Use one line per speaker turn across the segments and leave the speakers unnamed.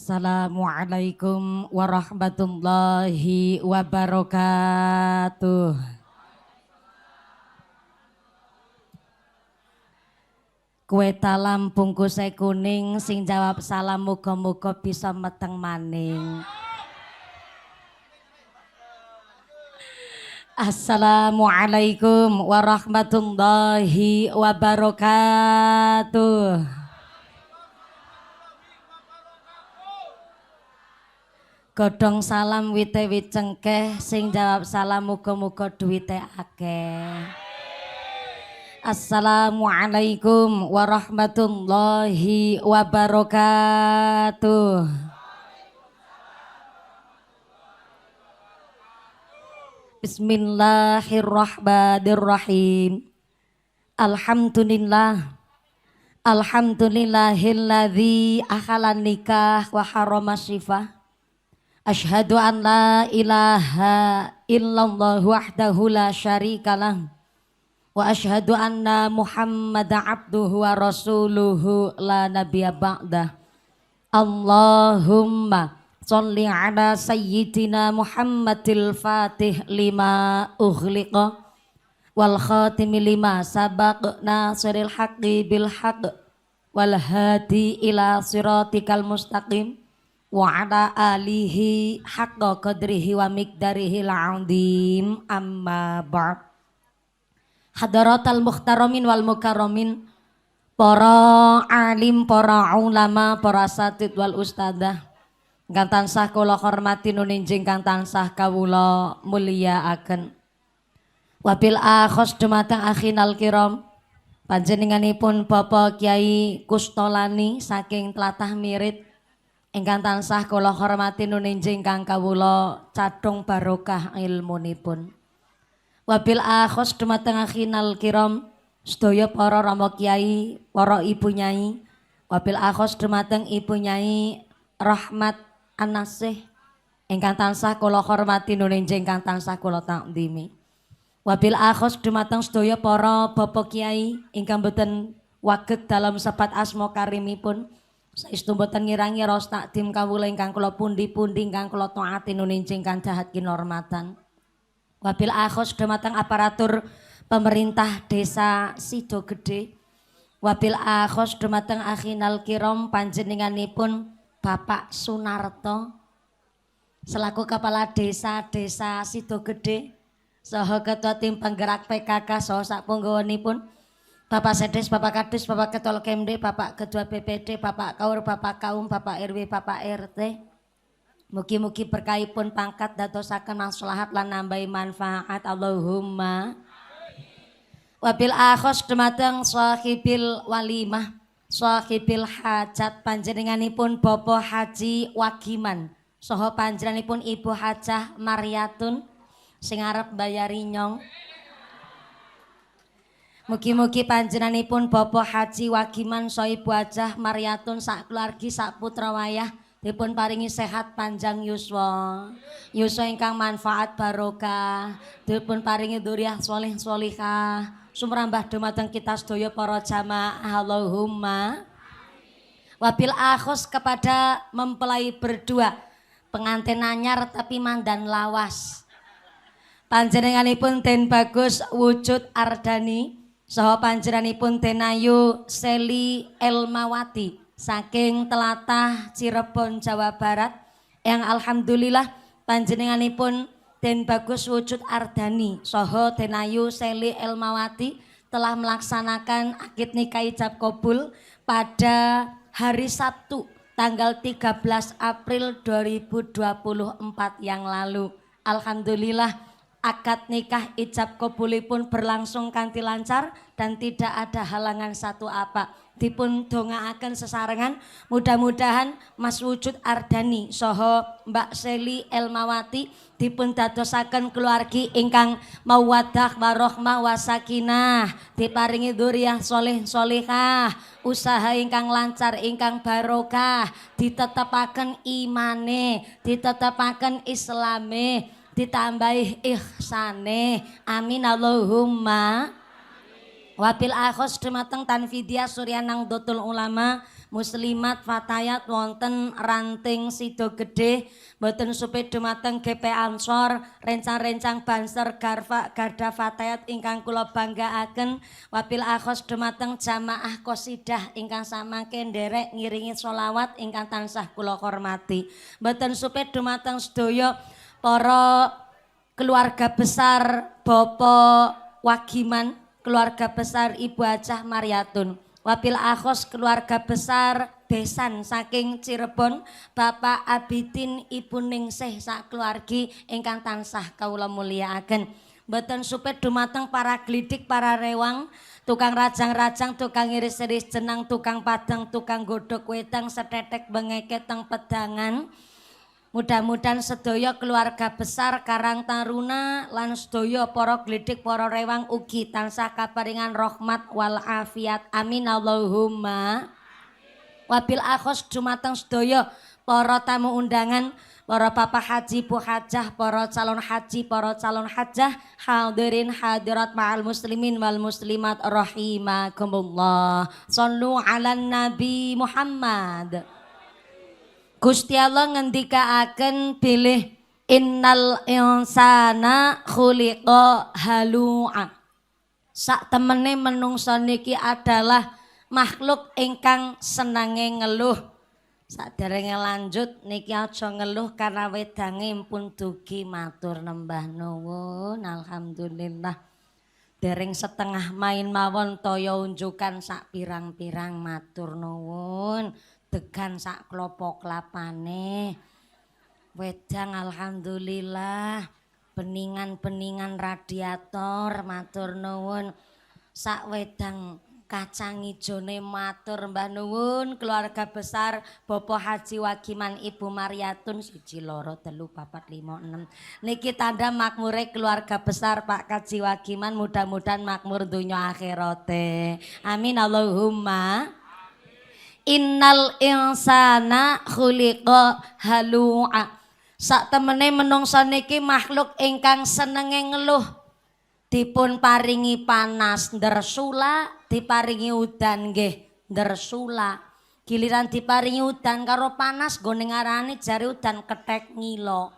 Assalamualaikum warahmatullahi wabarakatuh. Kue talam bungkusnya kuning, sing jawab salam muga-muga bisa meteng maning. Assalamualaikum warahmatullahi wabarakatuh. Godhong salam wite wit cengkeh, sing jawab salam muga-muga duwite akeh. Assalamualaikum warahmatullahi wabarakatuh. Bismillahirrahmanirrahim. Alhamdulillahilladzi akhalan nikah wa harama syifah. Asyhadu an la ilaha illallah wahdahu la syarikalah wa asyhadu anna Muhammadan abduhu wa rasuluhu la nabiyya ba'dah. Allahumma sholli ala sayyidina Muhammadil fatih lima ughliqa wal khatimi lima sabaq nasiril haqqi bil haqq wal hadi ila siratikal mustaqim wa ala alihi haqqa qadrihi wa miqdarihi al-azim amma ba'd. Hadaratal muhtaramin wal mukarramin, para alim, para ulama, para asatid wal ustadzah ingkang tansah kula hormati nuninjing kang tansah kawula mulyakaken. Wabil akhos dumateng akhinal kiram, panjenenganipun Bapak Kyai Kustolani saking tlatah Mirit ingkang tansah kula hormati nuninjing kang kawula cadhong barokah ilmunipun. Wabil akhos dumateng akhinal kiram sedaya para rama kyai, para ibu nyai. Wabil akhos dumateng ibu nyai Rahmat An-Nasih ingkang tansah kula hormati nuninjing kang tansah kula takdimi. Wabil akhos dumateng sedaya para bapak kyai ingkang boten waget dalam sebat asma karimipun. Saestu mboten ngirangi ros takdim kawula ingkang kula pundi-pundi ingkang kula taati nuninjing kang dahat kinurmatan. Wabil akhos dumateng aparatur pemerintah desa Sidogede. Wabil akhos dumateng akhinal kiram panjenenganipun Bapak Sunarto selaku kepala desa Sidogede saha ketua tim penggerak PKK saha sapunggawanipun Bapak Sedes, Bapak Kadis, Bapak Ketua Kemde, Bapak Ketua BPD, Bapak Kaur, Bapak Kaum, Bapak RW, Bapak RT. Mugi-mugi berkahipun pangkat dadosaken maslahat lan nambahi manfaat. Allahumma. Wabil akhos dumateng sahibil walimah, sahibil hajat panjenenganipun Bapak Haji Wagiman saha panjenenganipun Ibu Hajah Maryatun sing arep bayari nyong. Mugi-mugi panjenenganipun Bapak Haji Wagiman saha Ibu Hajah Maryatun sak keluargi sak putra wayah dipun paringi sehat panjang yuswa ingkang manfaat barokah, dipun paringi dzurriyyah sholih sholihah sumrambah dumateng kita sedaya para jamaah. Allahumma. Wabil akhos kepada mempelai berdua pengantin anyar tapi mandan lawas, panjenenganipun Den Bagus Wujud Ardani saha panjenenganipun Den Ayu Seli Elmawati saking tlatah Cirebon Jawa Barat yang alhamdulillah panjenenganipun Den Bagus Wujud Ardani saha Den Ayu Seli Elmawati telah melaksanakan akad nikah ijab kabul pada hari Sabtu tanggal 13 April 2024 yang lalu. Alhamdulillah akad nikah ijab kabulipun berlangsung kanthi lancar dan tidak ada halangan satu apa. Dipun dongaaken sesarengan mudah-mudahan Mas Wujud Ardani saha Mbak Seli Elmawati dipun dadosaken keluargi ingkang mawaddah warahmah wasakinah, diparingi dzurriyyah sholih sholihah, usaha ingkang lancar ingkang barokah, ditetepaken imane, ditetepaken islame, ditambahi ihsane. Amin Allahumma. Wabil akhos dumateng Tanfidia Suryanang Dotul Ulama muslimat fatayat wonten ranting sido gede boten supe dumateng GP Ansor rencang-rencang banser garda fatayat ingkang kula banggaaken wabil akhos dumateng jamaah qasidah ingkang samangke nderek ngiringi sholawat ingkang tansah kula hormati boten supe dumateng sedaya para keluarga besar Bapak Wagiman, keluarga besar Ibu Hajah Mariatun, wabil akhos keluarga besar besan saking Cirebon, Bapak Abidin Ibu Ningsih sak keluargi ingkang tansah kawula mulyakaken. Mboten supet dumateng para glidik, para rewang, tukang rajang-rajang, tukang iris-iris jenang, tukang padang, tukang godhog wedang, setetek bengeke teng pedangan. Mudah-mudahan sedaya keluarga besar Karang Taruna lan sedaya para glidik para rewang ugi tansah kaparingan rahmat wal afiat amin Allahumma wabil akhos dumateng sedaya para tamu undangan para Bapak Haji Bu Hajah para calon haji para calon hajah hadirin hadirat ma'al muslimin wal muslimat rahimakumullah sallu ala nabi Muhammad. Gusti Allah ngendikaaken bilih innal insana khuliqa halu'a. Sak temene menungsa niki adalah makhluk ingkang senange ngeluh. Saderenge lanjut niki aja ngeluh karena wedange pun dugi matur nembah nuwun alhamdulillah. Dereng setengah main mawon toya unjukan sak pirang-pirang matur nuwun. Degan sak klopo klapane wedang alhamdulillah beningan-beningan radiator matur nuwun sak wedang kacang ijone matur mbah nuwun keluarga besar Bapak Haji Wagiman Ibu Mariatun 1 2 3 4 5 6 niki tanda makmure keluarga besar Pak Haji Wagiman mudah-mudahan makmur dunya akhirate amin Allahumma. Innal insana khuliqa halu'a. Sak temene menungsa niki makhluk ingkang senenge ngeluh. Dipun paringi panas ndersula, diparingi udan nggih ndersula. Giliran diparingi udan karo panas nggone ngarani jare udan kethek ngilo.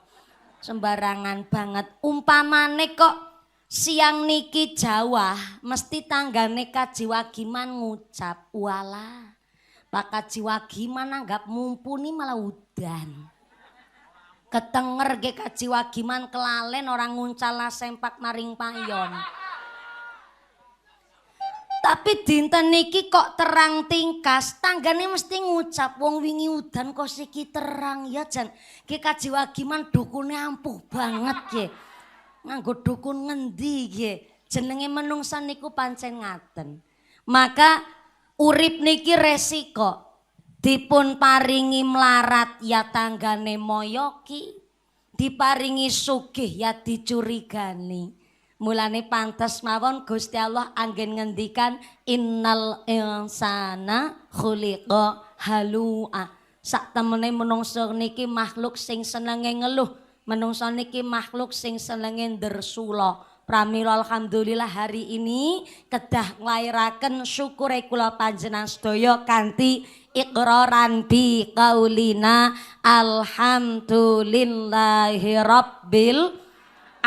Sembarangan banget. Umpamane kok siang niki Jawa mesti tanggane Kaji Wagiman ngucap walah Pak Kaji Wagiman anggap mumpuni malah udan. Ketenger ge Kaji Wagiman kelalen orang nguncala sempak maring payon. Tapi dinten niki kok terang tingkas, tanggane mesti ngucap wong wingi udan kok siki terang ya jan. Ki Kaji Wagiman dukune ampuh banget ge. Nganggo dukun ngendi ge. Jenenge menungsa niku pancen ngaten. Maka urip niki resiko dipun paringi melarat ya tanggane moyoki diparingi sugih ya dicurigani mulane pantes mawon Gusti Allah anggen ngendikan innal insana khuliqa halu'a sak temene menungsa niki makhluk sing senenge ngeluh menungsa niki makhluk sing senenge ndersula. Pramila alhamdulillah hari ini kedah nglairaken syukure kula panjenengan sedaya kanthi iqraran bi qaulina alhamdulillahi rabbil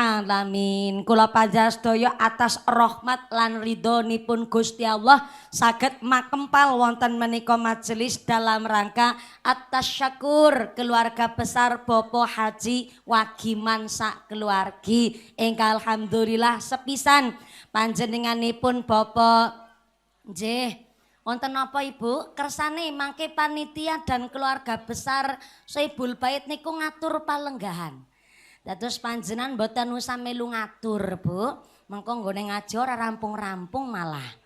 alamin. Kula panjenengan sedaya atas rahmat lan ridhonipun Gusti Allah saged makempal wonten menika majelis dalam rangka at-tasyakur keluarga besar Bapak Haji Wagiman sak keluargi ingkang alhamdulillah sepisan panjenenganipun Bapak nggih wonten apa Ibu kersane mangke panitia dan keluarga besar Sohibul Bait niku ngatur palenggahan. Dados panjenengan mboten usah melu ngatur, Bu. Mengko nggone ngaji ora rampung-rampung malah.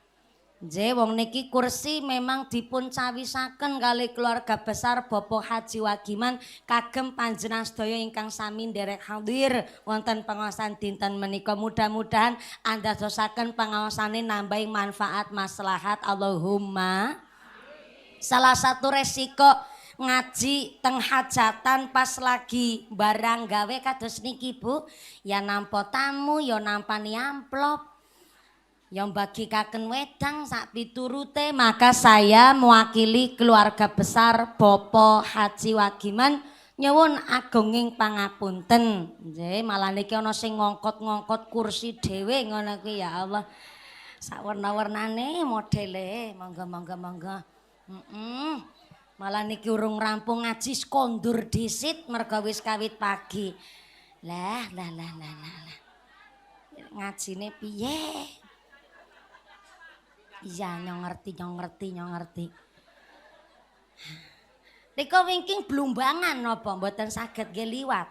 Nggih, wong niki kursi memang dipun cawisaken kali keluarga besar Bapak Haji Wagiman kagem panjenengan sedaya ingkang sami nderek hadir wonten pengaosan dinten menika. Mudah-mudahan andadosaken pengaosane nambahi manfaat maslahat Allahumma. Salah satu resiko ngaji teng hajatan pas lagi barang gawe kados niki Bu ya nampa tamu ya nampani amplop yang bagikaken wedang sak piturute, maka saya mewakili keluarga besar Bapak Haji Wagiman nyuwun agunging pangapunten. Nggih, malah niki ana sing ngongkot-ngongkot kursi dhewe ngono kuwi ya Allah. Sak warna-warnane modele, monggo. Malah niki urung rampung ngaji kondur disit merga wis kawit pagi. Lah. Ngajine piye? Iya nyong ngerti. Rika wingking blumbangan napa mboten saged nggih liwat.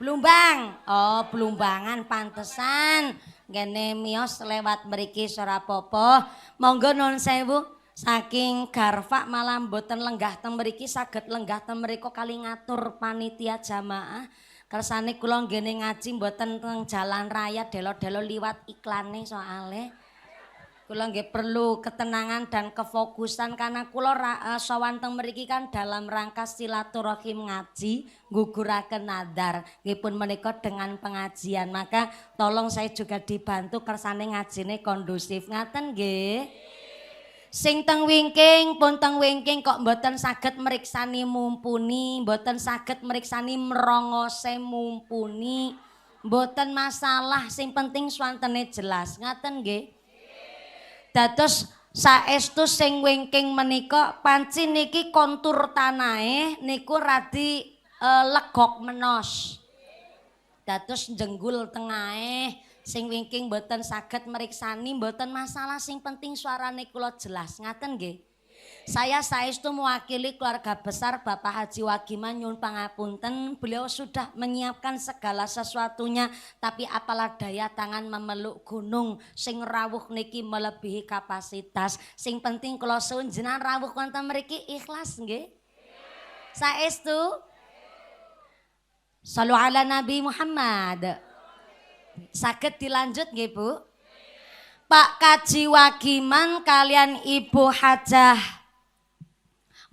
Blumbang. Oh, blumbangan pantesan. Ngene miyos lewat mriki ora apa-apa. Monggo nuwun sewu. Saking garfa malah mboten lenggah teng mriki saged lenggah teng mriku kali ngatur panitia jamaah. Kersane kula nggene ngaji mboten teng jalan raya delo-delo liwat iklane soale. Kula nggih perlu ketenangan dan kefokusan karena kula sowan teng mriki kan dalam rangka silaturahim ngaji, guguraken nadar. Nggih pun menika dengan pengajian. Maka tolong saya juga dibantu kersane ngajine kondusif. Ngaten nggih. Sing teng wingking pun teng wingking kok mboten saged mriksani mumpuni, mboten saged mriksani mrongose mumpuni. Mboten masalah, sing penting swantene jelas. Ngaten nggih. Dados saestu sing wingking menika panci niki kontur tanahe niku radi legok menos. Dados jenggul tengahe sing wingking mboten saged meriksani mboten masalah, sing penting suarane kula jelas. Ngaten nggih. Saya saestu mewakili keluarga besar Bapak Haji Wagiman nyuwun pangapunten, beliau sudah menyiapkan segala sesuatunya, tapi apalah daya tangan memeluk gunung sing rawuh niki melebihi kapasitas. Sing penting kula suwun jenengan rawuh wonten mriki ikhlas nggih. Saestu Shallu ala Nabi Muhammad. Saged dilanjut nggih Bu. Pak Kaji Wagiman kalian Ibu Hajah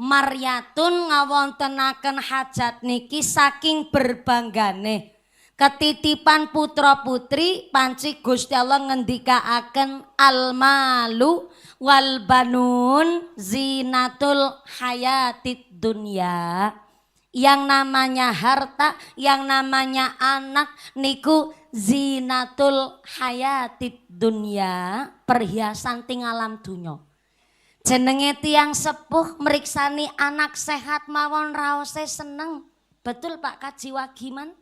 Maryatun ngawontenaken hajat niki saking berbanggane ketitipan putra putri panci Gusti Allah ngendikaaken al-malu wal banun zinatul hayatid dunya. Yang namanya harta, yang namanya anak niku zinatul hayatid dunya, perhiasan ting alam dunya. Jenenge tiang sepuh meriksani anak sehat mawon raose seneng. Betul Pak Kaji Wagiman?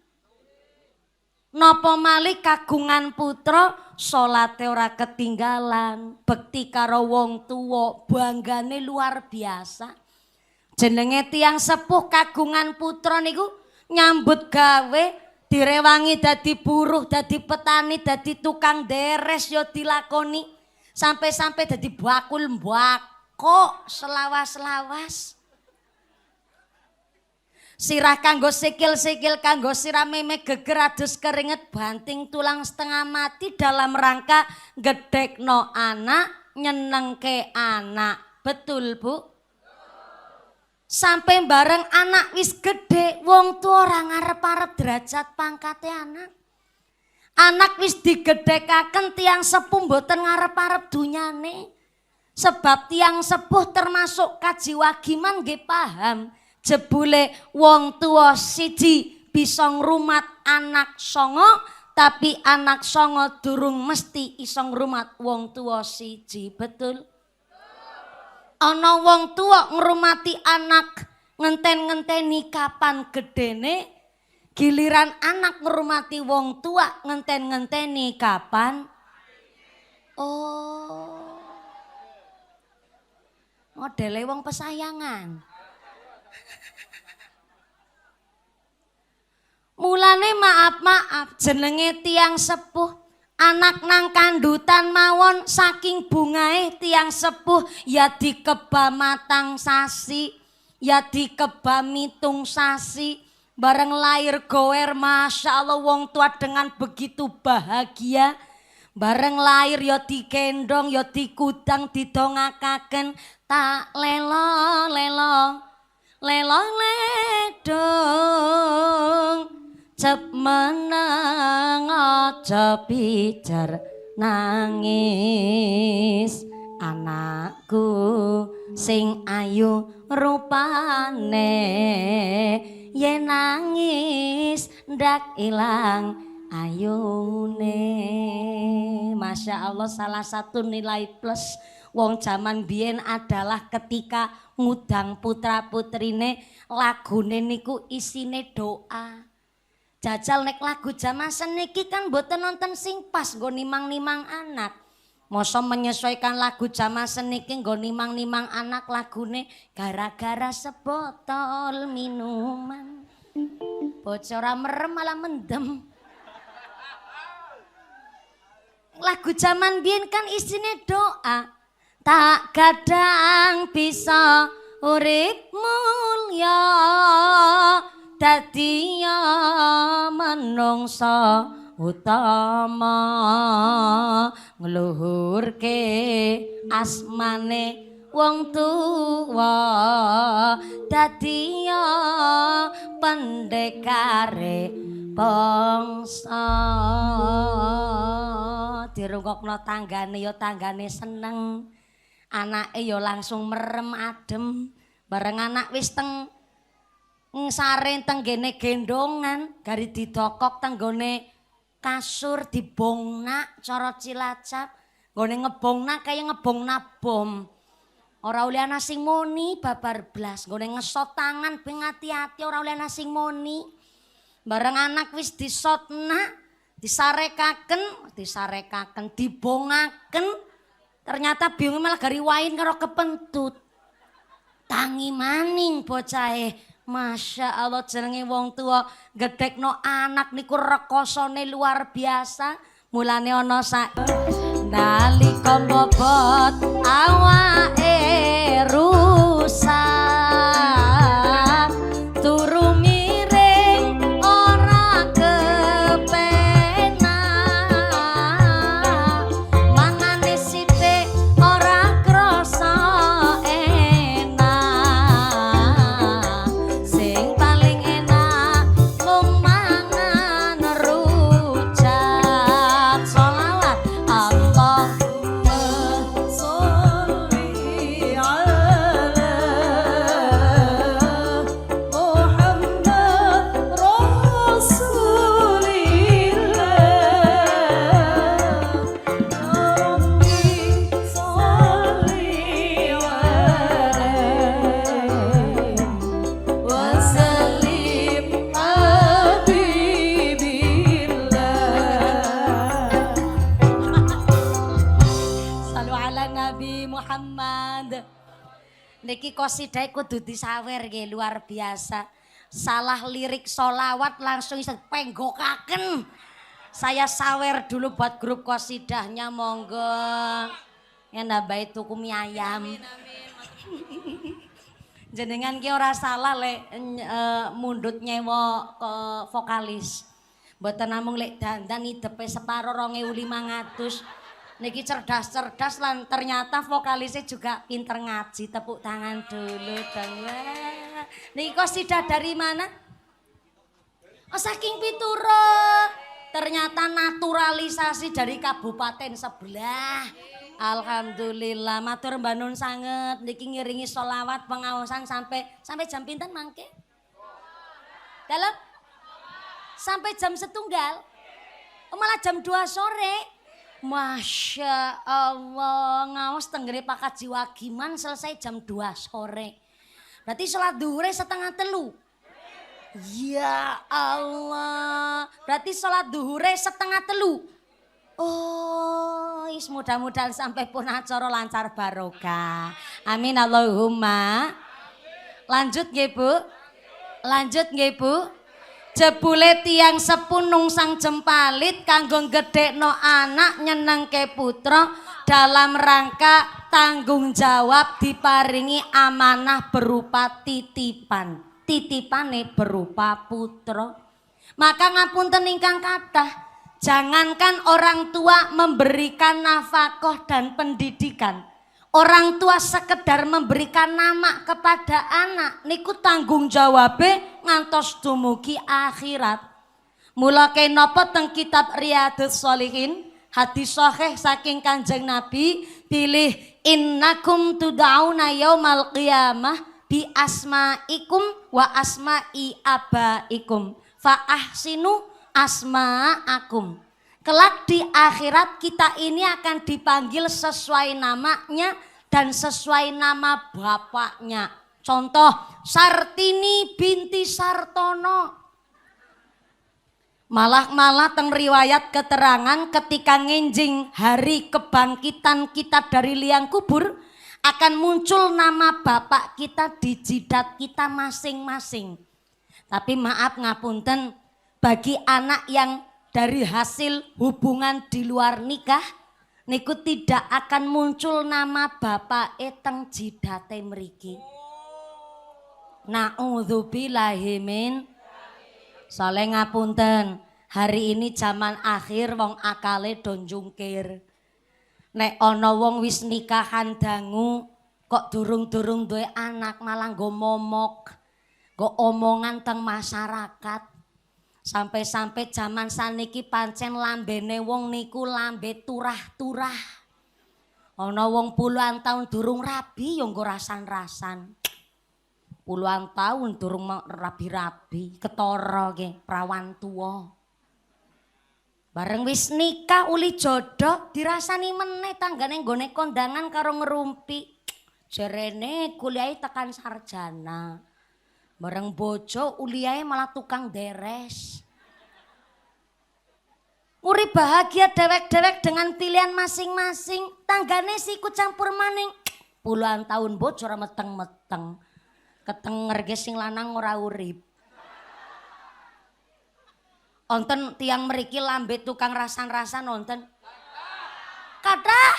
Napa malih kagungan putra salate ora ketinggalan, bekti karo wong tuwa, banggane luar biasa. Jenenge tiang sepuh kagungan putra niku nyambut gawe direwangi dadi buruh, dadi petani, dadi tukang deres yo dilakoni. Sampai-sampai dadi bakul mbako selawas-lawas. Sirah kanggo sikil-sikil kanggo sirah meme geger adus keringet banting tulang setengah mati dalam rangka gedekno anak, nyenengke anak. Betul Bu? Sampai bareng anak wis gede, wong tua ora ngarep-arep derajat pangkate anak. Anak wis digedhekaken tiang sepuh mboten ngarep-arep dunyane. Sebab tiang sepuh termasuk Kaji Wagiman nggih paham, jebule wong tua siji bisa ngrumat anak songo, tapi anak songo durung mesti iso ngrumat wong tua siji. Betul? Ana wong tua ngrumati anak ngenten-ngenteni kapan gedene, giliran anak ngrumati wong tua ngenten-ngenteni kapan. Oh, modele wong pesayangan. Mulane maaf jenenge tiang sepuh. Anak nang kandutan mawon saking bungae tiang sepuh ya dikeba matang sasi, ya dikeba mitung sasi. Bareng lahir gower Masya Allah wong tua dengan begitu bahagia. Bareng lahir ya digendong ya dikudang didongakaken tak lelo ledong cep meneng aja pijar nangis anakku sing ayu rupane yen nangis ndak ilang ayune. Masya Allah, salah satu nilai plus wong zaman biyen adalah ketika ngudang putra putrine lagune niku isine doa. Jajal nek lagu zaman seniki kan mboten nonton sing pas nggo nimang-nimang anak. Mosok menyesuaikan lagu zaman seniki nggo nimang-nimang anak lagune gara-gara sebotol minuman. Bocor merem malah mendem. Lagu zaman biyen kan isine doa. Tak kadang bisa urip mulya dadi manungsa utama ngluhurke asmane wong tuwa dadi pendekare bangsa. Dirungokno tanggane ya tanggane seneng, anake ya langsung merem adem. Bareng anak wis teng sare tenggene gendongan gari didokok tenggone kasur dibongnak cara Cilacap. Nggone ngebongnak kaya ngebongna bom. Ora oleh ana sing muni babar blas. Nggone ngesot tangan ben ati-ati ora oleh ana sing muni. Bareng anak wis disotna, disarekaken, dibongaken. Ternyata bingung malah gari wain karo kepentut. Tangi maning bocahe. Masya Allah, jenenge wong tua gedhekno anak niku rekosone luar biasa. Mulane ana nalika bobot awake rusak turu miring ora kepenak mangane sithik ora krasa enak sing paling enak mung mangan rujak. Sholawat Allahumma sholli ala Muhammad Rasulillah Rabbi sholli alaihi wasallim habibillah. Salu ala Nabi Muhammad. Niki qasidah kudu disawer nggih luar biasa. Salah lirik solawat langsung iso penggokaken. Saya sawer dulu buat grup qasidahnya, monggo. Ya nambahi tuku mie ayam. Jenengan ki ora salah lek mundut nyewa ke vokalis. Mboten namung lek dandan idepe separo 2.500. Niki cerdas-cerdas lan ternyata vokalisnya juga pinter ngaji. Tepuk tangan dulu dong. Wah. Niki qasidah dari mana? Oh, saking Pituro. Ternyata naturalisasi dari kabupaten sebelah. Alhamdulillah, matur Mbak Nun sanget. Niki ngiringi sholawat pengawasan sampai jam pinten mangke? Dalam? Sampai jam 1. Oh, malah jam 2 sore. Masya Allah, ngawas tenggere pakat jiwa giman selesai jam 2 sore. Berarti sholat duhurnya 2:30. Ya Allah, berarti sholat duhurnya 2:30. Oh, mudah-mudahan sampai pun acara lancar barokah. Amin Allahumma. Lanjut nggih Bu. Lanjut nggih Bu. Jebule tiang sepuh nungsang jempalit kanggo gedhekno anak nyenengke putra dalam rangka tanggung jawab diparingi amanah berupa titipan. Titipane berupa putra. Maka ngapunten ingkang kathah, jangankan orang tua memberikan nafkah dan pendidikan. Orang tua sekedar memberikan nama kepada anak niku tanggung jawabe ngantos dumugi akhirat. Mula kenapa teng kitab Riyadhus Shalihin Hadis sahih saking Kanjeng Nabi pilih innakum tud'auna yaumal qiyamah bi asmaikum wa asma'i abaikum fa ahsinu asma'akum. Kelak di akhirat kita ini akan dipanggil sesuai namanya dan sesuai nama bapaknya. Contoh Sartini binti Sartono. Malah teng riwayat keterangan ketika ngenjing hari kebangkitan kita dari liang kubur akan muncul nama bapak kita di jidat kita masing-masing. Tapi maaf ngapunten, bagi anak yang dari hasil hubungan di luar nikah niku tidak akan muncul nama bapak teng jidate mriki. Na'udzubillahi min. Soale ngapunten, hari ini zaman akhir wong akale do njungkir. Nek ana wong wis nikahan dangu kok durung-durung duwe anak malah nggo momok, nggo omongan teng masyarakat. Sampai-sampai zaman saniki pancen lambene wong niku lambe turah-turah. Ana wong puluhan tahun durung rabi yo nggo rasan-rasan. Puluhan tahun durung rabi-rabi, ketara nggih prawan tuwa. Bareng wis nikah uli jodoh dirasani meneh tanggane nggone kondangan karo ngerumpi. Jerene kuliahe tekan sarjana. Bareng bojo uliahe malah tukang deres. Urip bahagia dewek-dewek dengan pilihan masing-masing. Tanggane sikut campur maning. Puluhan tahun bojo ora meteng-meteng. Ketenger ge sing lanang ora urip. Onten tiang mriki lambe tukang rasan-rasan nonton. Kathah.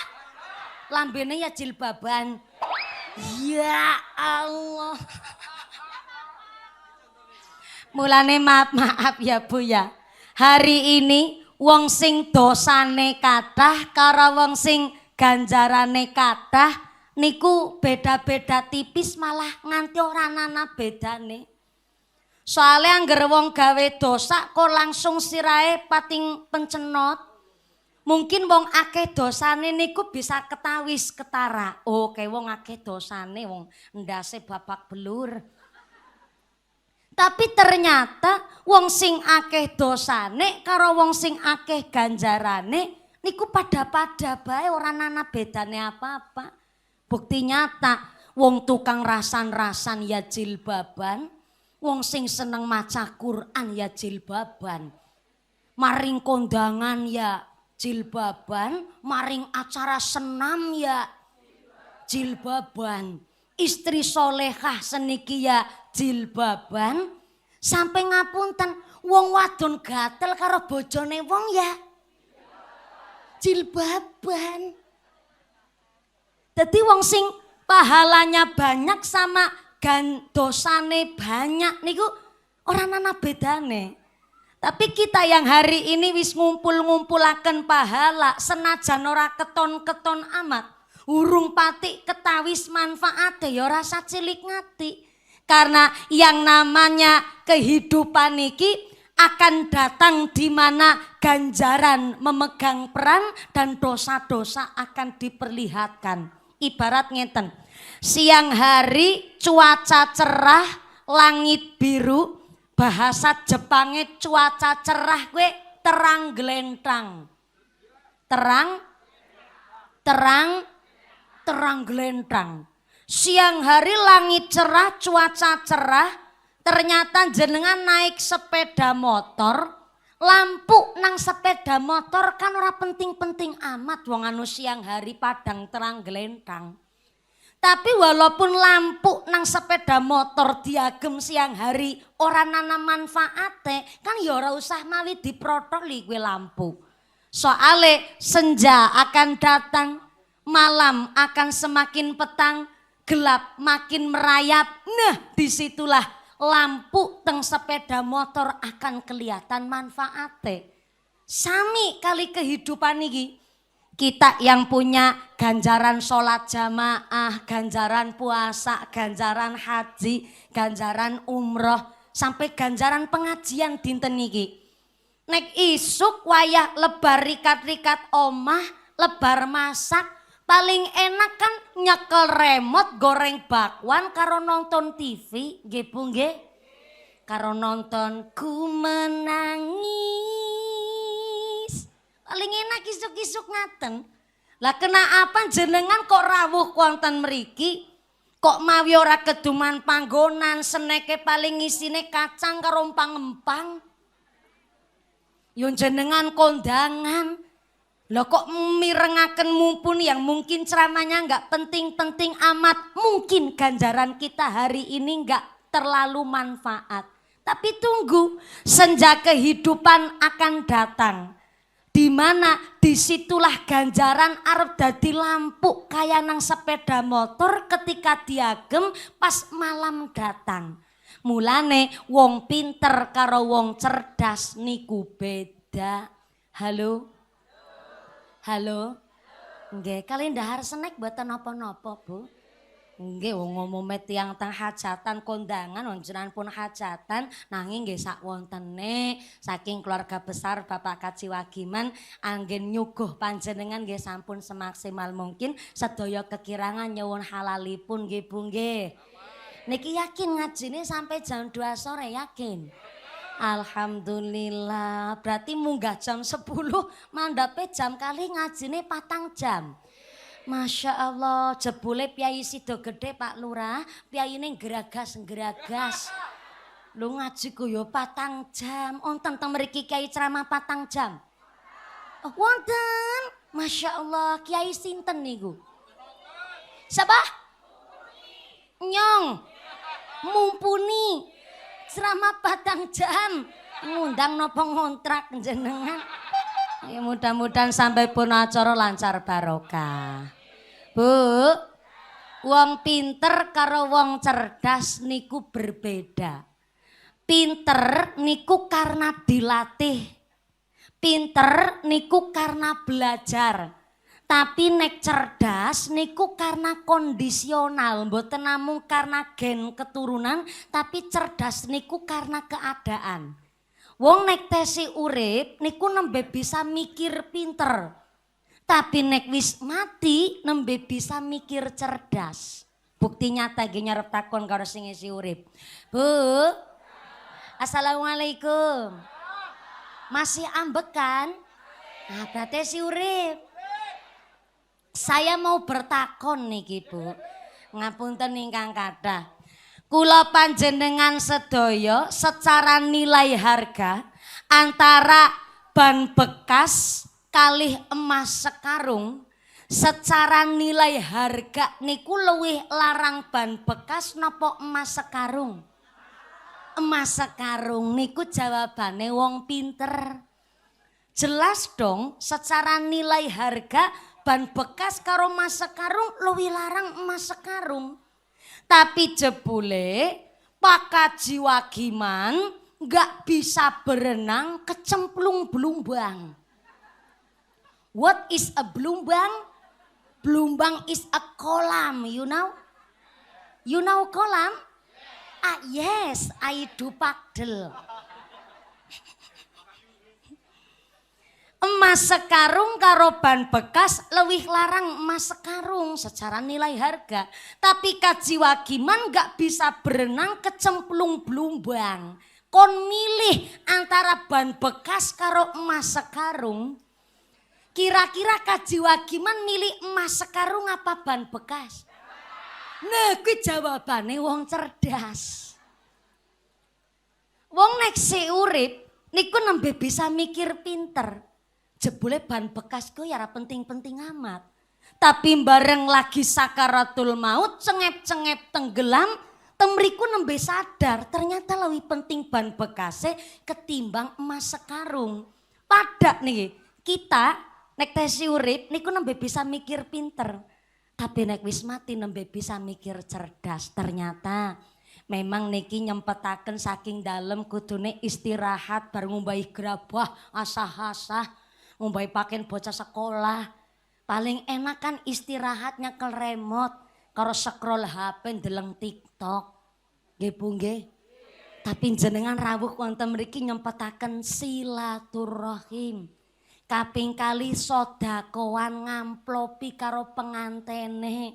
Lambene ya jilbaban. Ya Allah. Mulane maaf ya Bu ya. Hari ini wong sing dosane kathah karo wong sing ganjarane kathah niku beda-beda tipis malah nganti ora ana bedane. Soale angger wong gawe dosa kok langsung sirahe pating pencenot. Mungkin wong akeh dosane niku bisa ketawis ketara. Oh, kayak wong akeh dosane wong ndase babak belur. Tapi ternyata wong sing akeh dosane karo wong sing akeh ganjarane niku pada-pada bae ora ana bedane apa-apa. Bukti nyata wong tukang rasan-rasan ya jilbaban, wong sing seneng maca Quran ya jilbaban. Maring kondangan ya jilbaban, maring acara senam ya jilbaban. Istri solehah seniki ya jilbaban. Sampai ngapunten wong wadon gatel karo bojone wong ya jilbaban. Dadi wong sing pahalanya banyak sama dosane banyak niku ora ana bedane. Tapi kita yang hari ini wis ngumpul-ngumpulaken pahala senajan ora keton-keton amat, urung patik ketawis manfaate ya rasa cilik ngati. Karena yang namanya kehidupan niki akan datang di mana ganjaran memegang peran dan dosa-dosa akan diperlihatkan. Ibarat ngeten, siang hari cuaca cerah, langit biru, bahasa Jepangnya cuaca cerah gue terang gelentang. Terang gelentang. Siang hari langit cerah, cuaca cerah, ternyata jenengan naik sepeda motor, lampu nang sepeda motor kan ora penting-penting amat wong anu siang hari padang terang gelentang. Tapi walaupun lampu nang sepeda motor diagem siang hari ora nana manfaate, kan ya ora usah mawi diprotoli kuwi lampu. Soale senja akan datang, malam akan semakin petang, gelap makin merayap. Nah, disitulah lampu teng sepeda motor akan kelihatan manfaate. Sami kali kehidupan niki. Kita yang punya ganjaran sholat jamaah, ganjaran puasa, ganjaran haji, ganjaran umroh, sampai ganjaran pengajian dinten niki. Nek isuk wayah lebar rikat-rikat omah, lebar masak, paling enak kan nyekel remote goreng bakwan karo nonton TV, nggih Bu nggih. Karo nonton Ku Menangis. Paling enak isuk-isuk ngaten. Lah kena apa jenengan kok rawuh wonten mriki? Kok mawi ora keduman panggonan, seneke paling isine kacang karo empang-empang. Yo jenengan kondangan. Loh kok mirengaken mumpun yang mungkin ceramahnya enggak penting-penting amat. Mungkin ganjaran kita hari ini enggak terlalu manfaat. Tapi tunggu, senja kehidupan akan datang. Di mana disitulah ganjaran arep dadi lampu kaya nang sepeda motor ketika diagem pas malam datang. Mulane wong pinter karo wong cerdas niku beda. Halo? Halo? Nggih, kalian dahar snack mboten napa-napa, Bu? Nggih, wong ngomong tiyang teng hajatan kondangan, jenengan pun hajatan, nanging nggih sak wontene saking keluarga besar Bapak Kaciwagiman anggen nyuguh panjenengan nggih sampun semaksimal mungkin sedaya kekirangan nyuwun halalipun nggih Bu nggih. Niki yakin ngajine sampai jam 2 sore yakin? Alhamdulillah, berarti munggah jam 10 mandape jam kali ngajine 4 jam. Masya Allah, jebule Piai Sido Gede Pak Lurah, Piai ini geragas. Lu ngaji ku yo 4 jam, onten teng mriki Kiai ceramah 4 jam. Oh, wonten, Masya Allah, Kiai sinten niku? Siapa? Nyong, mumpuni, ceramah 4 jam, ngundang nopo ngontrak jenengan. Ya mudah-mudahan sampai pun acara lancar barokah. Bu, wong pinter karo wong cerdas niku berbeda. Pinter niku karena dilatih. Pinter niku karena belajar. Tapi nek cerdas niku karena kondisional, mboten namung karena gen keturunan, tapi cerdas niku karena keadaan. Wong nek tesi urip niku nembe bisa mikir pinter. Tapi nek wis mati nembe bisa mikir cerdas. Bukti nyata ge nyarep takon karo sing isi urip. Bu. Assalamualaikum. Masih ambekan? Nah, berarti si urip. Saya mau bertakon niki Bu. Ngapunten ingkang kathah. Kula panjenengan sedaya secara nilai harga antara ban bekas kalih emas sekarung secara nilai harga niku luwih larang ban bekas napa emas sekarung? Emas sekarung niku jawabane wong pinter. Jelas dong secara nilai harga ban bekas karo emas sekarung luwih larang emas sekarung. Tapi jebule Pak Kaciwagiman nggak bisa berenang kecemplung blumbang. What is a blumbang? Blumbang is a kolam, you know? You know kolam? Ah yes, I do pakdel. Emas sekarung karo ban bekas lebih larang emas sekarung secara nilai harga. Tapi Kaciwagiman gak bisa berenang kecemplung blumbang. Kon milih antara ban bekas karo emas sekarung. Kira-kira Kaciwagiman milih emas sekarung apa ban bekas? Nah, kuwi jawabane wong cerdas. Wong nek urip niku nembe bisa mikir pinter. Jebule ban bekas ku ya ora penting-penting amat. Tapi bareng lagi sakaratul maut, cengep-cengep tenggelam, temriku nembe sadar ternyata lebih penting ban bekasnya ketimbang emas sekarung. Pada nih kita nek tesi urip niku nembe bisa mikir pinter. Tapi nek wis mati nembe bisa mikir cerdas. Ternyata memang niki nyempetaken saking dalem kudune istirahat bar ngumbahi grabah asah-asah. Ngumbahi pakaian bocah sekolah. Paling enak kan istirahat nyekel remote. Karo scroll HP ndeleng TikTok. Nggih Bu nggih. Tapi jenengan rawuh wonten mriki nyempetaken silaturahim. Kaping kali sedekahan ngamplopi karo pengantene.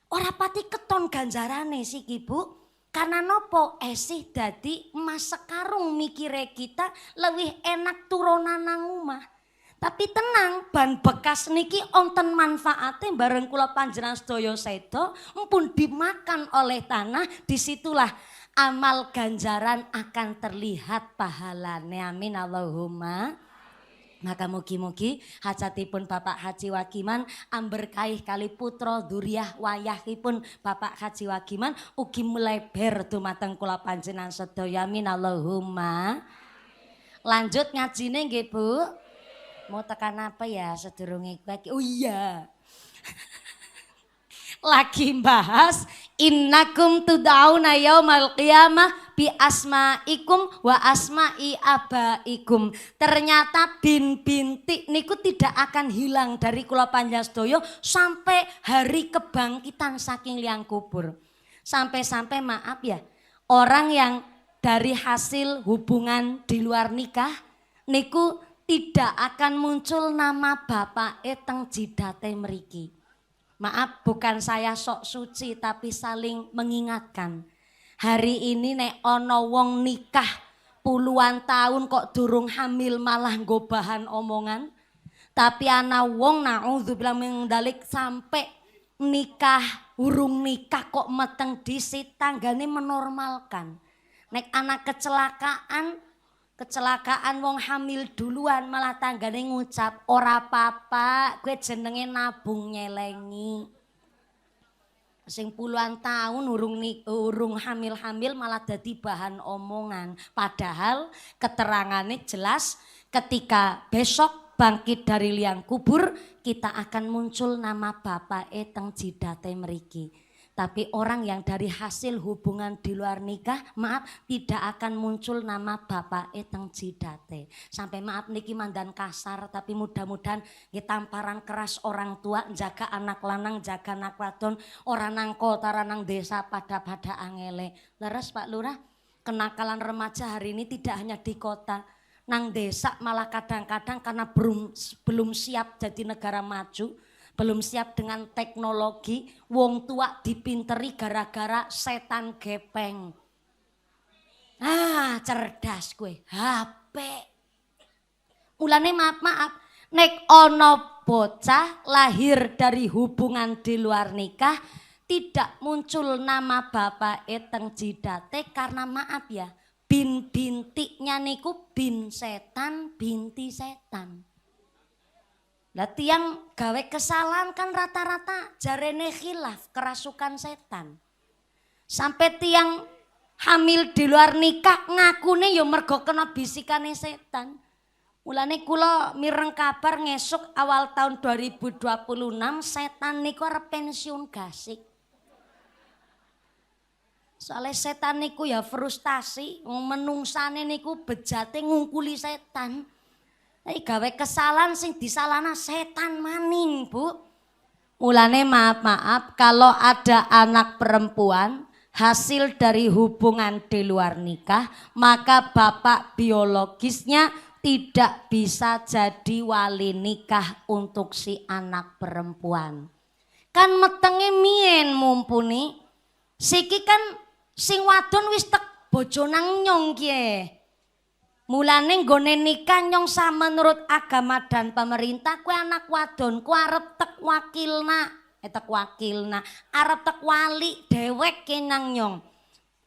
Ora pati keton ganjarane siki Bu. Karena nopo esih dadi emas sekarung mikire kita lebih enak turunan nang omah. Tapi tenang, ban bekas niki onten manfaatnya bareng kula panjenengan sedaya seda mpun dimakan oleh tanah, disitulah amal ganjaran akan terlihat pahalane. Amin Allahumma. Maka mugi-mugi hajatipun Bapak Haji Wagiman amberkaih kali putra duriah wayahipun Bapak Haji Wagiman ugi melebar dumateng kula panjenengan sedaya. Amin Allahumma. Lanjut ngajine nggih Bu. Mau tekan apa ya sedurunge lagi? Oh iya. Lagi bahas innakum tud'auna yaumal qiyamah bi asmaikum wa asma'i abaikum. Ternyata bin-bintik niku tidak akan hilang dari kula panjenengan sedaya sampai hari kebangkitan saking liang kubur. Sampai-sampai maaf ya, orang yang dari hasil hubungan di luar nikah niku tidak akan muncul nama bapak teng jidate mriki. Maaf, bukan saya sok suci tapi saling mengingatkan. Hari ini nek ono wong nikah puluhan tahun kok durung hamil malah nggo bahan omongan. Tapi ana wong naudzubillah min dzalik sampai nikah urung nikah kok meteng disit tanggane menormalkan. Nek anak kecelakaan wong hamil duluan malah tanggane ngucap ora apa-apa gue jenenge nabung nyelengi. Sing puluhan tahun urung hamil-hamil malah dadi bahan omongan. Padahal keterangannya jelas ketika besok bangkit dari liang kubur kita akan muncul nama bapak teng jidate mriki. Tapi orang yang dari hasil hubungan di luar nikah, maaf tidak akan muncul nama bapak teng jidate. Sampai maaf niki mandan kasar, tapi mudah-mudahan tamparan keras orang tua jaga anak lanang, jaga anak wadon, orang nang kota, orang nang desa pada angele. Leres Pak Lurah, kenakalan remaja hari ini tidak hanya di kota. Nang desa malah kadang-kadang karena belum siap jadi negara maju. Belum siap dengan teknologi, wong tua dipinteri gara-gara setan gepeng. Cerdas gue, HP. Mulane maaf, nek ono bocah lahir dari hubungan di luar nikah, tidak muncul nama bapak teng jidate karena maaf ya, bintiknya niku bin setan, binti setan. Lah tiang gawe kesalahan kan rata-rata jarene khilaf kerasukan setan. Sampai tiang hamil di luar nikah ngakune ya mergo kena bisikane setan. Mulane kula mireng kabar ngesuk awal tahun 2026 setan niku arep pensiun gasik. Soale setan niku ya frustasi, menungsane niku bejate ngungkuli setan. Gawe kesalahan sing disalahna setan maning Bu. Mulane maaf kalau ada anak perempuan hasil dari hubungan di luar nikah, maka bapak biologisnya tidak bisa jadi wali nikah untuk si anak perempuan. Kan metenge mien mumpuni, siki kan sing wadon wis tek bojo nang nyong kiye. Mulane nggone nikah nyong menurut agama dan pemerintah kue anak wadon ku arep tek wakilna arep tek wali dewek kenang nyong.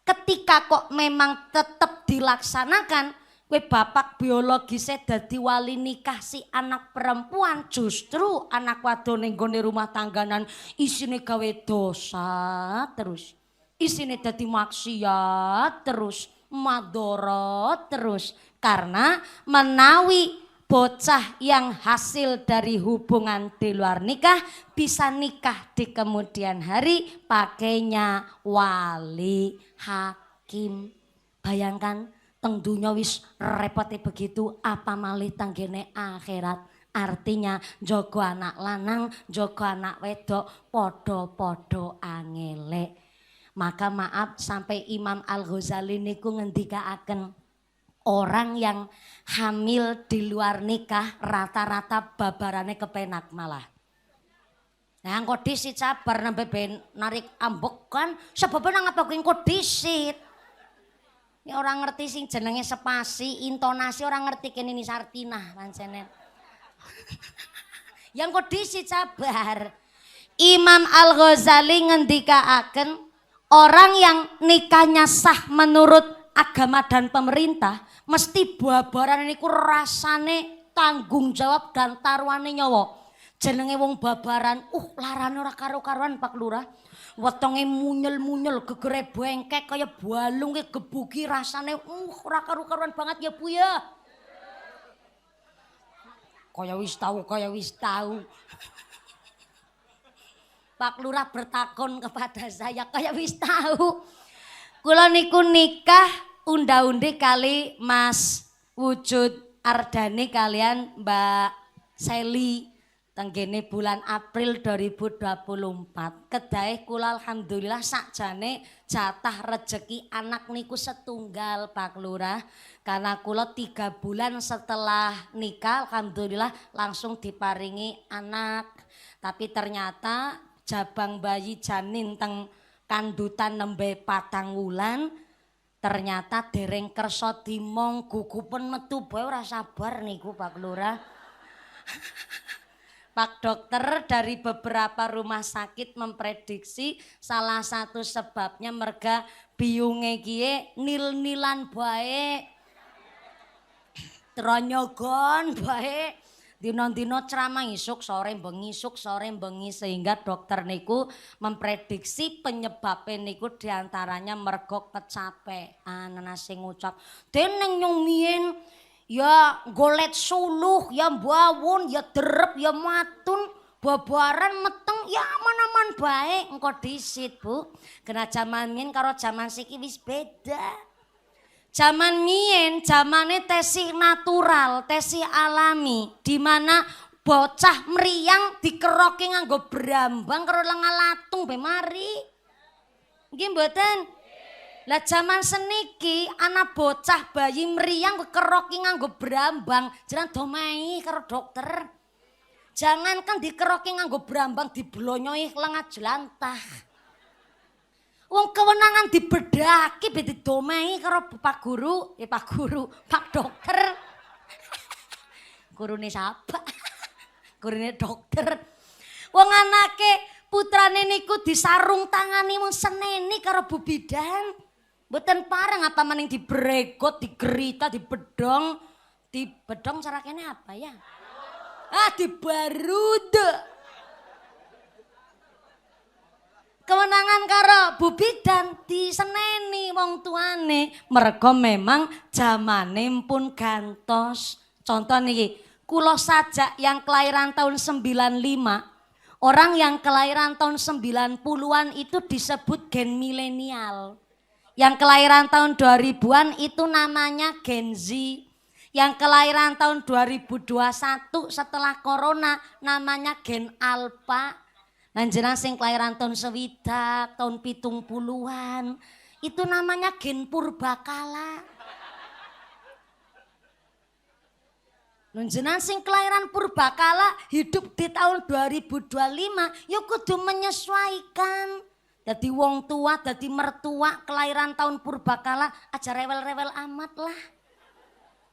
Ketika kok memang tetap dilaksanakan kue bapak biologisnya dadi wali nikah si anak perempuan, justru anak wadon nggone rumah tangganan isine gawe dosa terus, isine dadi maksiat terus, madorot terus. Karena menawi bocah yang hasil dari hubungan di luar nikah bisa nikah di kemudian hari pakainya wali hakim. Bayangkan teng dunya wis repotnya begitu, apa malih tanggene akhirat. Artinya jogo anak lanang, jogo anak wedok, podo-podo angele. Maka maaf sampai Imam Al-Ghazali niku ngendikaaken orang yang hamil di luar nikah rata-rata babarane kepenak malah. Nah engko disit sabar nembe ben narik ambek kan sebabnya ngapa engko disit. Ya orang ngerti sing jenenge spasi, intonasi orang ngerti kene ini Sartina pancene. Yang kok disit sabar. Imam Al-Ghazali ngendikaaken orang yang nikahnya sah menurut agama dan pemerintah mesti babaran niku rasane tanggung jawab dan taruhane nyawa. Jenenge wong babaran, larane ora karo-karuan Pak Lurah. Wetonge munyel-munyel gegere bengkek kaya balung gebuki rasane ora karo-karuan banget ya Bu ya. Kaya wis tahu. Pak Lurah bertakon kepada saya kayak wis tahu. Kula niku nikah unda-undi kali Mas Wujud Ardani kalian Mbak Seli tenggene bulan April 2024. Kedahe kula alhamdulillah sakjane jatah rejeki anak niku setunggal Pak Lurah. Karena kula 3 bulan setelah nikah alhamdulillah langsung diparingi anak. Tapi ternyata jabang bayi janin teng kandutan nembe 4 wulan ternyata dereng kersa dimong gugupen metu bae ora sabar niku Pak Lurah. Pak dokter dari beberapa rumah sakit memprediksi salah satu sebabnya merga biunge kiye nil-nilan bae. Tronyogon bae. Dino-dino ceramah isuk sore bengi sehingga dokter niku memprediksi penyebabnya niku diantaranya mergo kecapean. Ana sing ngucap deneng nyong mien ya golet suluh ya mbawun ya derep ya matun babaran meteng ya aman-aman baik engko disit Bu. Kena jaman mien karo jaman siki wis beda. Zaman mien, zamane tesih natural, tesih alami, di mana bocah meriang dikeroki nganggo brambang karo ngalatung be mari. Nggih mboten? Lah zaman seniki anak bocah bayi meriang dikeroki nganggo brambang, jeneng domai karo dokter. Jangankan dikeroki nganggo brambang diblonyoi lengat jelantah. Wong kewenangan dibedaki be didomai karo Pak Guru, Pak Dokter. Gurune sapa? Gurune dokter. Wong anake putrane niku disarung tangani wong seneni karo Bu Bidan. Mboten pareng apa maning dibregot, digerita, dibedong. Dibedong cara kene apa ya? Dibarud. Kewenangan karo Bu Bidan diseneni wong tuane mergo memang zamane pun gantos. Contoh niki, kula sajak yang kelahiran tahun 95, orang yang kelahiran tahun 90-an itu disebut gen milenial. Yang kelahiran tahun 2000-an itu namanya Gen Z. Yang kelahiran tahun 2021 setelah corona namanya Gen Alpha. Lanjenan sing kelahiran tahun 20, tahun 70-an itu namanya gen purbakala. Lanjenan sing kelahiran purbakala hidup di tahun 2025 ya kudu menyesuaikan. Jadi wong tua, jadi mertua kelahiran tahun purbakala aja rewel-rewel amat lah.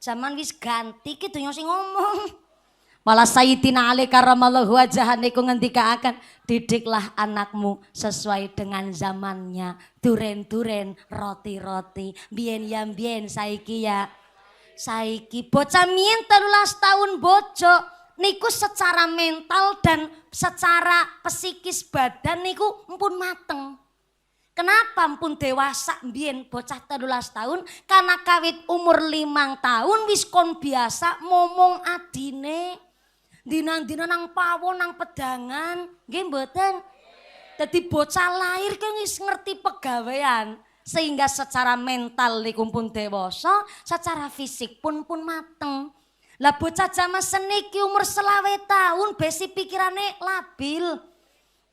Zaman wis ganti ki donya sing ngomong. Malah Sayyidina Ali karramallahu wajhahu niku ngendikaaken didiklah anakmu sesuai dengan zamannya. Duren-duren, roti-roti, biyen ya biyen saiki ya saiki. Bocah mien 13 tahun bojo niku secara mental dan secara psikis badan niku mpun mateng. Kenapa mpun dewasa mbiyen bocah 13 tahun? Karena kawit umur 5 tahun wis kon biasa momong adine. Dina-dina nang pawon nang pedangan, nggih mboten. Dadi bocah lahir ki wis ngerti pegawean sehingga secara mental niku pun dewasa, secara fisik pun mateng. Lah bocah zaman seniki umur 20 tahun besi pikirane labil.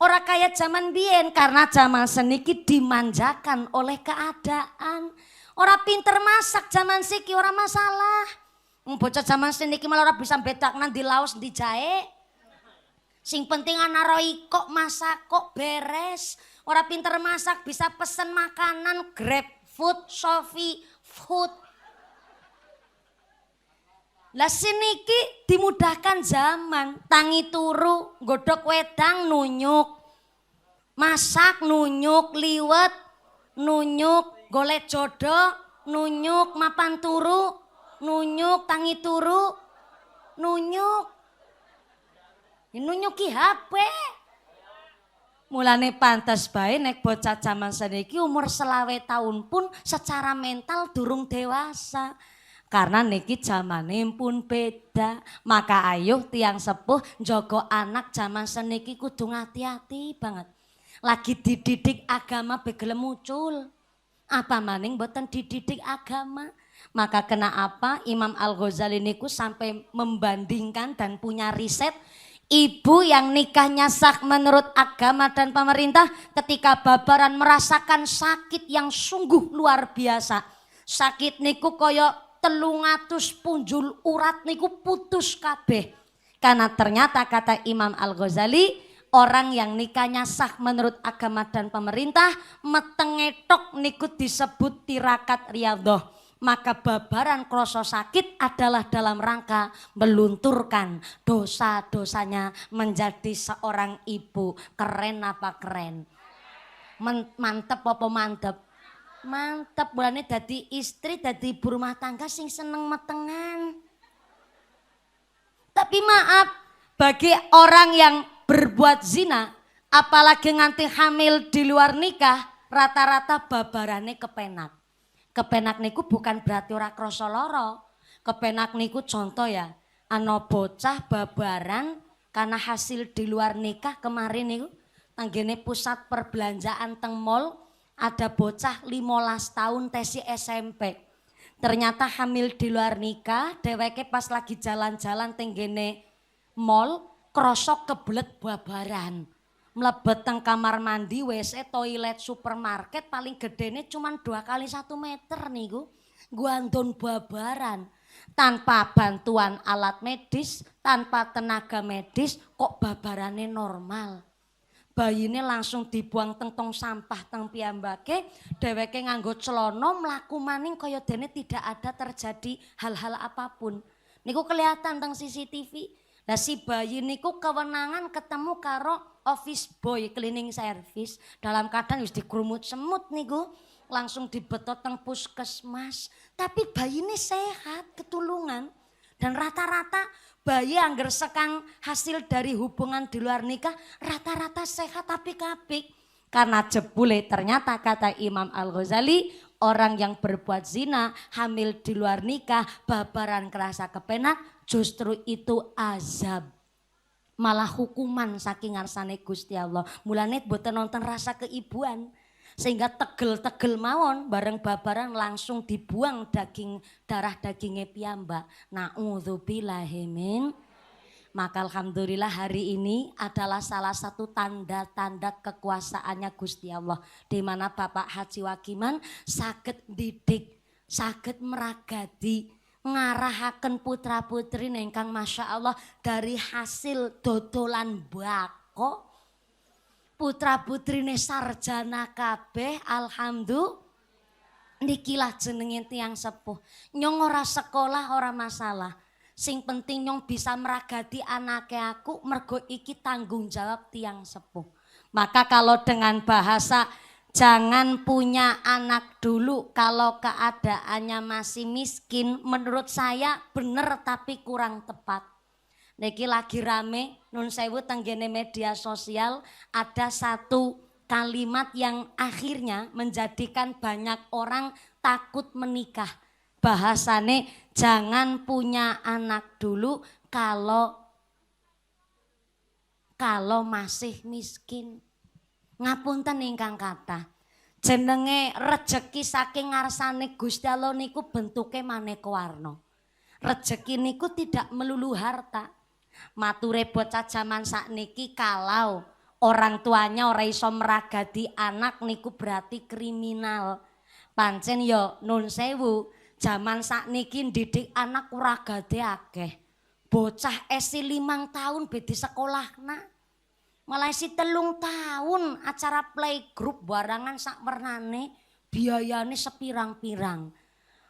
Ora kaya zaman biyen, karena zaman seniki dimanjakan oleh keadaan. Ora pinter masak zaman siki ora masalah. Bocah zaman seniki malah ora bisa bedak nang di laos di jahe. Sing penting ana roi kok masak kok beres. Ora pinter masak bisa pesen makanan Grab Food, Shopee Food. Lah siniki dimudahkan zaman, tangi turu, godhog wedang nunyuk. Masak nunyuk, liwet nunyuk, golek jodoh nunyuk, mapan turu nunyuk, tangi turu nunyuk. Nunyuki HP. Mulane pantes bae nek bocah zaman saniki umur 20 tahun pun secara mental durung dewasa. Karena niki zamane pun beda. Maka ayo tiang sepuh njogo anak zaman seniki kudu hati-hati banget. Lagi dididik agama begelem muncul. Apa maning boten dididik agama. Maka kena apa Imam Al-Ghazali niku sampai membandingkan dan punya riset. Ibu yang nikahnya sah menurut agama dan pemerintah ketika babaran merasakan sakit yang sungguh luar biasa. Sakit niku koyo 300 punjul urat niku putus kabeh. Karena ternyata kata Imam Al-Ghazali, orang yang nikahnya sah menurut agama dan pemerintah metenge tok niku disebut tirakat riyadhah. Maka babaran kroso sakit adalah dalam rangka melunturkan dosa-dosanya menjadi seorang ibu. Keren apa keren? Mantep apa mantep? Mantep, bulane dadi istri, dadi ibu rumah tangga sing seneng metengan. Tapi maaf, bagi orang yang berbuat zina, apalagi nganti hamil di luar nikah, rata-rata babarane kepenak. Kepenak niku bukan berarti ora krasa lara. Kepenak niku contoh ya, ana bocah babaran karena hasil di luar nikah kemarin niku tanggene pusat perbelanjaan teng mall. Ada bocah 15 tahun tesi SMP. Ternyata hamil di luar nikah, dheweke pas lagi jalan-jalan tenggene mall, krosok kebelet babaran. Mlebet teng kamar mandi, WC, toilet, supermarket paling gedene cuman 2 kali 1 meter niku. Guandon babaran. Tanpa bantuan alat medis, tanpa tenaga medis, kok babarane normal. Bayine langsung dibuang teng tong sampah teng piyambake, dheweke nganggo celana mlaku maning kaya dene tidak ada terjadi hal-hal apapun. Niku kelihatan teng CCTV. Lah si bayi niku kewenangan ketemu karo office boy cleaning service dalam keadaan wis dikrumut semut niku, langsung dibetot teng puskesmas. Tapi bayine sehat, ketulungan. Dan rata-rata bayi angger sekang hasil dari hubungan di luar nikah rata-rata sehat tapi kapik. Karena jebule ternyata kata Imam Al-Ghazali, orang yang berbuat zina, hamil di luar nikah, babaran kerasa kepenak, justru itu azab. Malah hukuman saking ngarsane Gusti Allah. Mulane boten nonton rasa keibuan. Sehingga tegel-tegel mawon bareng babaran langsung dibuang darah dagingnya piyambak. Na'udzubillahi min. Maka alhamdulillah hari ini adalah salah satu tanda-tanda kekuasaannya Gusti Allah. Di mana Bapak Haji Wakiman saged didik, saged meragati, ngarahaken putra-putri ingkang Masya Allah dari hasil dodolan bako. Putra putrine sarjana kabeh, alhamdulillah. Nikilah jenenge tiang sepuh. Nyong ora sekolah ora masalah. Sing penting nyong bisa meragati anake aku, mergo iki tanggung jawab tiang sepuh. Maka kalau dengan bahasa jangan punya anak dulu kalau keadaannya masih miskin, menurut saya bener tapi kurang tepat. Niki lagi rame nun sewu tenggene media sosial, ada satu kalimat yang akhirnya menjadikan banyak orang takut menikah. Bahasane jangan punya anak dulu kalau masih miskin. Ngapunten ingkang kathah. Jenenge rejeki saking ngarsane Gusti Allah niku bentuke maneka warna. Rejeki niku tidak melulu harta. Mature bocah zaman sakniki kalau orang tuanya ora iso meragati anak niku berarti kriminal. Pancen yo nun sewu, zaman sakniki didik anak ora gade akeh. Bocah esi 5 tahun bedi sekolahna. Malah isi 3 tahun acara playgroup barangan sak wernane biayane sepirang-pirang.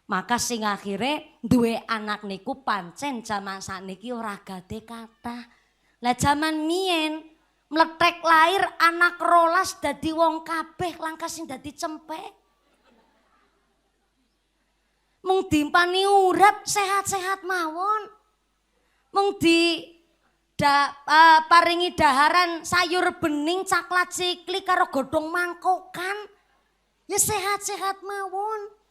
Maka sing akhire duwe anak niku pancen zaman sakniki ora gade kathah. Lah zaman mien meletek lahir anak rolas dadi wong kabeh langkah sing dadi cempek. Mung dimpani urip sehat-sehat mawon. Mung paringi daharan sayur bening caklat sikli karo godhong mangkokan. Ya sehat-sehat mawon.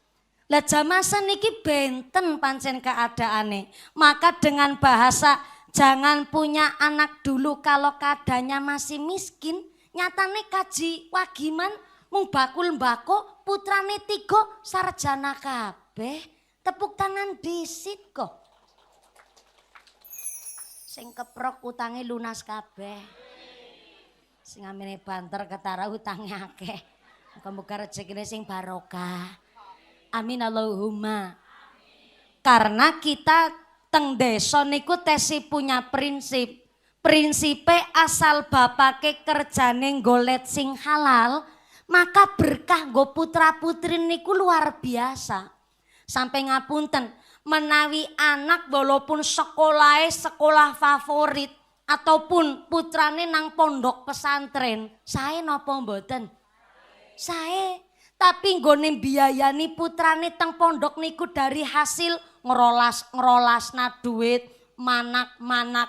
Lah zaman seniki benten pancen keadaane. Maka dengan bahasa jangan punya anak dulu kalau keadaannya masih miskin. Nyatane kaji wagiman mung bakul mbako putrane 3 sarjana kabeh. Tepuk tangan disit kok. Sing keprok utange lunas kabeh. Sing amene banter ketara utange akeh. Muga-muga rezekine sing barokah. Amin Allahumma. Karena kita teng desa niku tesi punya prinsip. Prinsipe asal bapake kerjane golek sing halal, maka berkah nggo putra-putri niku luar biasa. Sampai ngapunten, menawi anak walaupun sekolah favorit ataupun putrane nang pondok pesantren, sae napa mboten? Sae. Tapi nggone biayani putrane teng pondok niku dari hasil ngerolas na duit, manak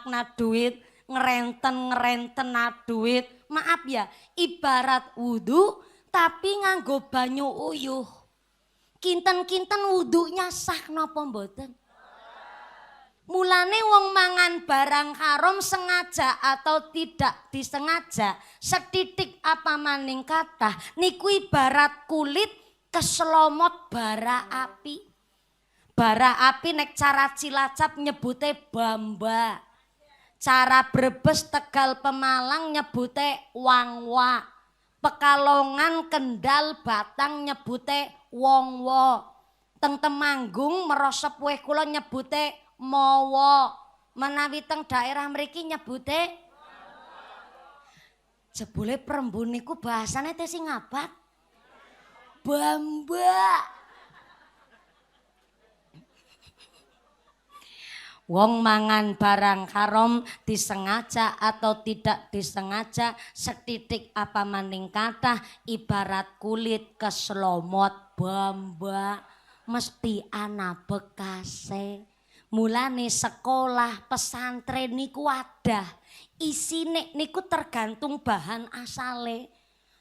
na duit, ngerenten na duit. Maaf ya, ibarat wudu tapi nganggo banyu uyuh. Kinten-kinten wudunya sah napa mboten? Mulane wong mangan barang haram sengaja atau tidak disengaja, setitik apa maning kathah niku ibarat kulit keselomot bara api. Bara api nek cara Cilacap nyebute bamba. Cara Brebes Tegal Pemalang nyebute wangwa. Pekalongan Kendal Batang nyebute wongwo. Teng Temanggung merosep weh kula nyebute mowo. Menawi teng daerah mriki nyebute jebule perembun niku bahasane teh sing abad bamba. Wong mangan barang haram disengaja atau tidak disengaja setitik apa maning kathah ibarat kulit keslomot bamba mesti ana bekase. Mulane sekolah pesantren niku wadah isine niku tergantung bahan asale.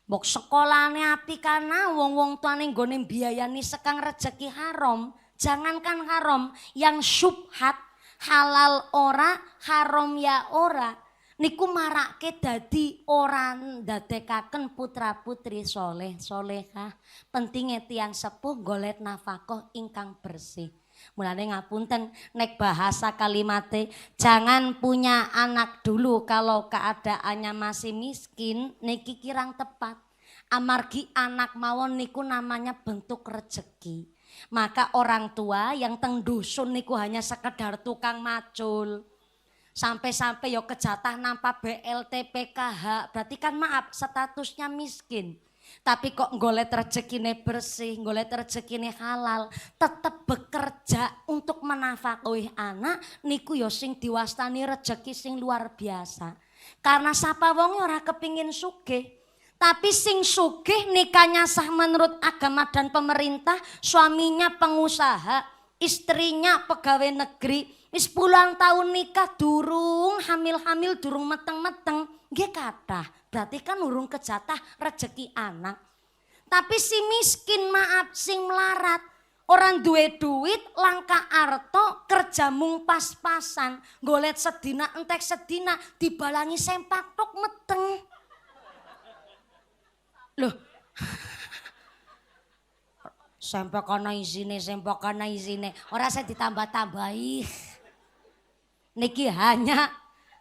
Mbok sekolahane apik kana wong-wong tuane nggone biayani sekang rejeki haram. Jangankan haram yang syubhat halal ora, haram ya ora. Niku marake dadi ora ndadekaken putra-putri soleh solehah. Pentinge tiyang sepuh golek nafkah ingkang bersih. Mulane ngapunten nek bahasa kalimate jangan punya anak dulu kalau keadaannya masih miskin niki kirang tepat. Amargi anak mawon niku namanya bentuk rezeki. Maka orang tua yang teng dusun niku hanya sekedar tukang macul. Sampai-sampai yo kejatah nampak BLT PKH, berarti kan maaf statusnya miskin. Tapi kok golek rezekine bersih, golek rezekine halal, tetap bekerja untuk menafkahi anak niku yo sing diwastani rezeki sing luar biasa. Karena sapa wong ora kepingin sugih. Tapi sing sugih nikahnya sah menurut agama dan pemerintah, suaminya pengusaha, istrinya pegawai negeri, wis puluhan tahun nikah durung hamil-hamil durung meteng-meteng, nggih kathah. Berarti kan urung kejatah rezeki anak. Tapi si miskin maaf sing melarat, orang duwe duit langka arto kerja mung pas-pasan, golek sedina entek sedina dibalangi sempak tok meteng. Loh. Sempak ana isine, ora saya ditambah-tambahi. Niki hanya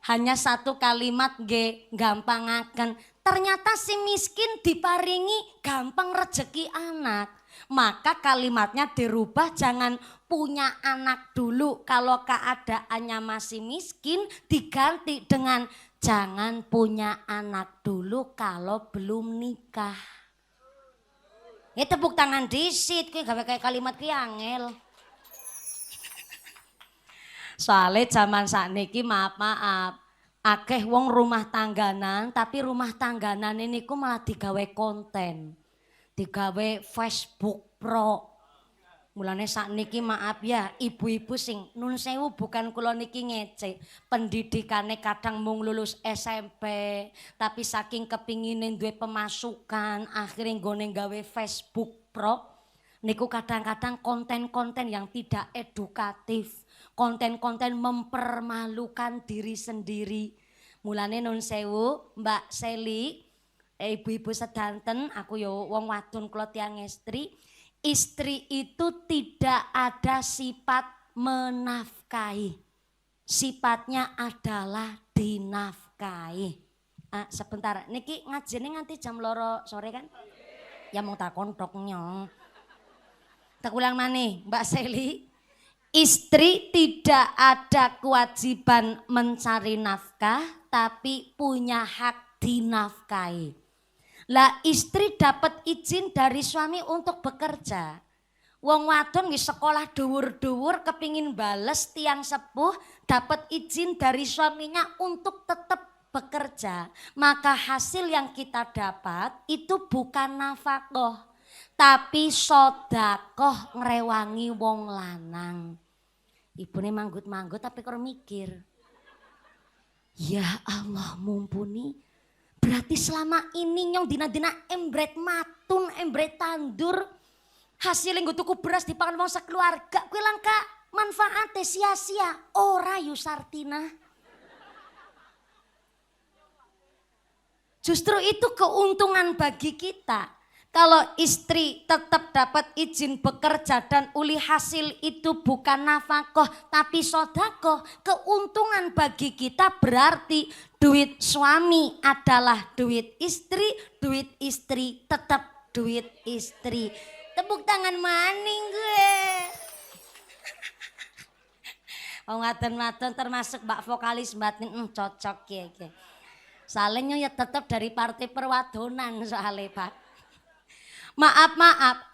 Hanya satu kalimat nggih gampangaken. Ternyata si miskin diparingi gampang rezeki anak. Maka kalimatnya dirubah, jangan punya anak dulu kalau keadaannya masih miskin, diganti dengan jangan punya anak dulu kalau belum nikah. Ya tepuk tangan disit, gawe kayak kalimat ki angel. Soalnya zaman sakniki maaf, akeh wong rumah tangganan, tapi rumah tangganan ini ku malah digawe konten, digawe Facebook Pro. Mulane sakniki maaf ya, ibu-ibu sing nun sewu bukan kula niki ngece, pendidikane kadang mung lulus SMP, tapi saking kepingine duwe pemasukan, akhirnya nggone gawe Facebook Pro. Niku kadang-kadang konten-konten yang tidak edukatif, konten-konten mempermalukan diri sendiri. Mulane nun sewu Mbak Seli, ibu-ibu sedanten, aku yo wong wadon kula tiyang istri itu tidak ada sifat menafkahi. Sifatnya adalah dinafkahi. Sebentar, niki ngajine nganti jam 2 sore kan? Ya mau takon tok nyong. Tak ulang maneh, Mbak Seli. Istri tidak ada kewajiban mencari nafkah, tapi punya hak dinafkahi. Lah istri dapat izin dari suami untuk bekerja. Wong wadon wis sekolah dhuwur-dhuwur kepingin bales tiang sepuh, dapat izin dari suaminya untuk tetap bekerja. Maka hasil yang kita dapat itu bukan nafkah, tapi sodakoh ngrewangi wong lanang. Ibune manggut-manggut tapi karo mikir. Ya Allah mumpuni. Berarti selama ini nyong dina-dina embret matun, embret tandur. Hasilnya gue tuku beras dipangan wong sekeluarga. Kuwi langka manfaatnya sia-sia. Ora Yusartina. Justru itu keuntungan bagi kita. Kalau istri tetap dapat izin bekerja dan uli hasil itu bukan nafkah tapi sodakoh, keuntungan bagi kita berarti duit suami adalah duit istri tetap duit istri. Tepuk tangan maning gue. Wong wadon-wadon termasuk mbak vokalis batin cocok ya. Soalnya ya tetap dari partai perwadonan soalnya Pak. Maaf,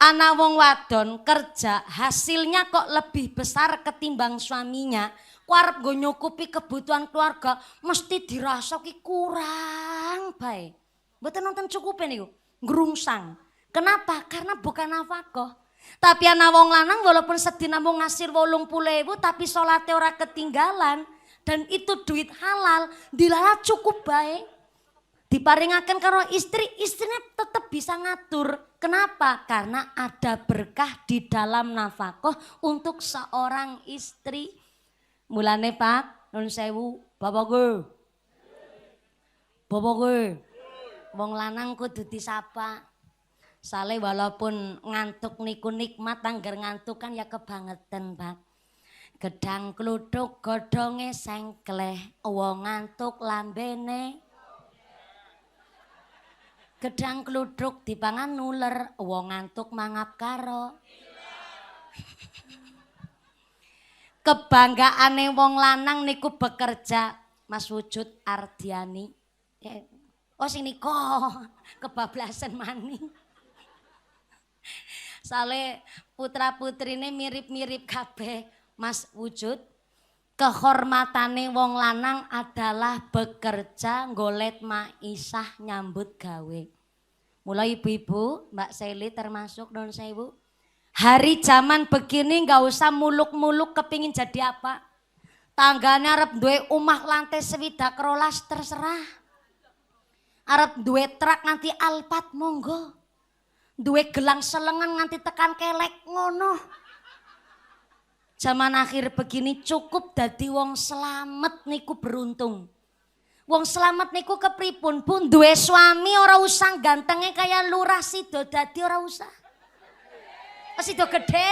anak wong wadon kerja hasilnya kok lebih besar ketimbang suaminya. Kuarep go nyukupi kebutuhan keluarga mesti dirasa ki kurang bae. Mboten nonton cukupe niku, ngrungsang. Kenapa? Karena bukan nafkah. Tapi anak wong lanang walaupun sedina mung ngasir 80.000 tapi salate ora ketinggalan dan itu duit halal, dilala cukup baik. Diparingaken karo istri, istrinya tetap bisa ngatur. Kenapa? Karena ada berkah di dalam nafkah untuk seorang istri. Mulane Pak, nun sewu, bapak gue. Wong lanang kudu disapa. Sale walaupun ngantuk niku nikmat, angger ngantuk kan ya kebangetan Pak. Gedang kluduk godhonge sengkleh, wong ngantuk lambene. Gedang kluduk dipangan nuler, wong ngantuk mangap karo. Kebanggaane wong lanang niku bekerja, Mas Wujud Ardiani. Oh sing niko kebablasan maning. Sale putra-putrine mirip-mirip kabeh Mas Wujud. Kehormatane wong lanang adalah bekerja golet maisah nyambut gawe. Mulai ibu-ibu, Mbak Seli termasuk non sewu. Hari zaman begini nggak usah muluk-muluk kepingin jadi apa. Tangganya arep duwe omah lantai swidak rolas terserah. Arep duwe truk nganti Alphard monggo. Duwe gelang selengan nganti tekan kelek ngono. Zaman akhir begini cukup dadi wong selamat niku beruntung. Wong selamat niku kepripun Bu, duwe suami ora usah gantengnya kayak lurah sido dadi ora usah. Sido gede.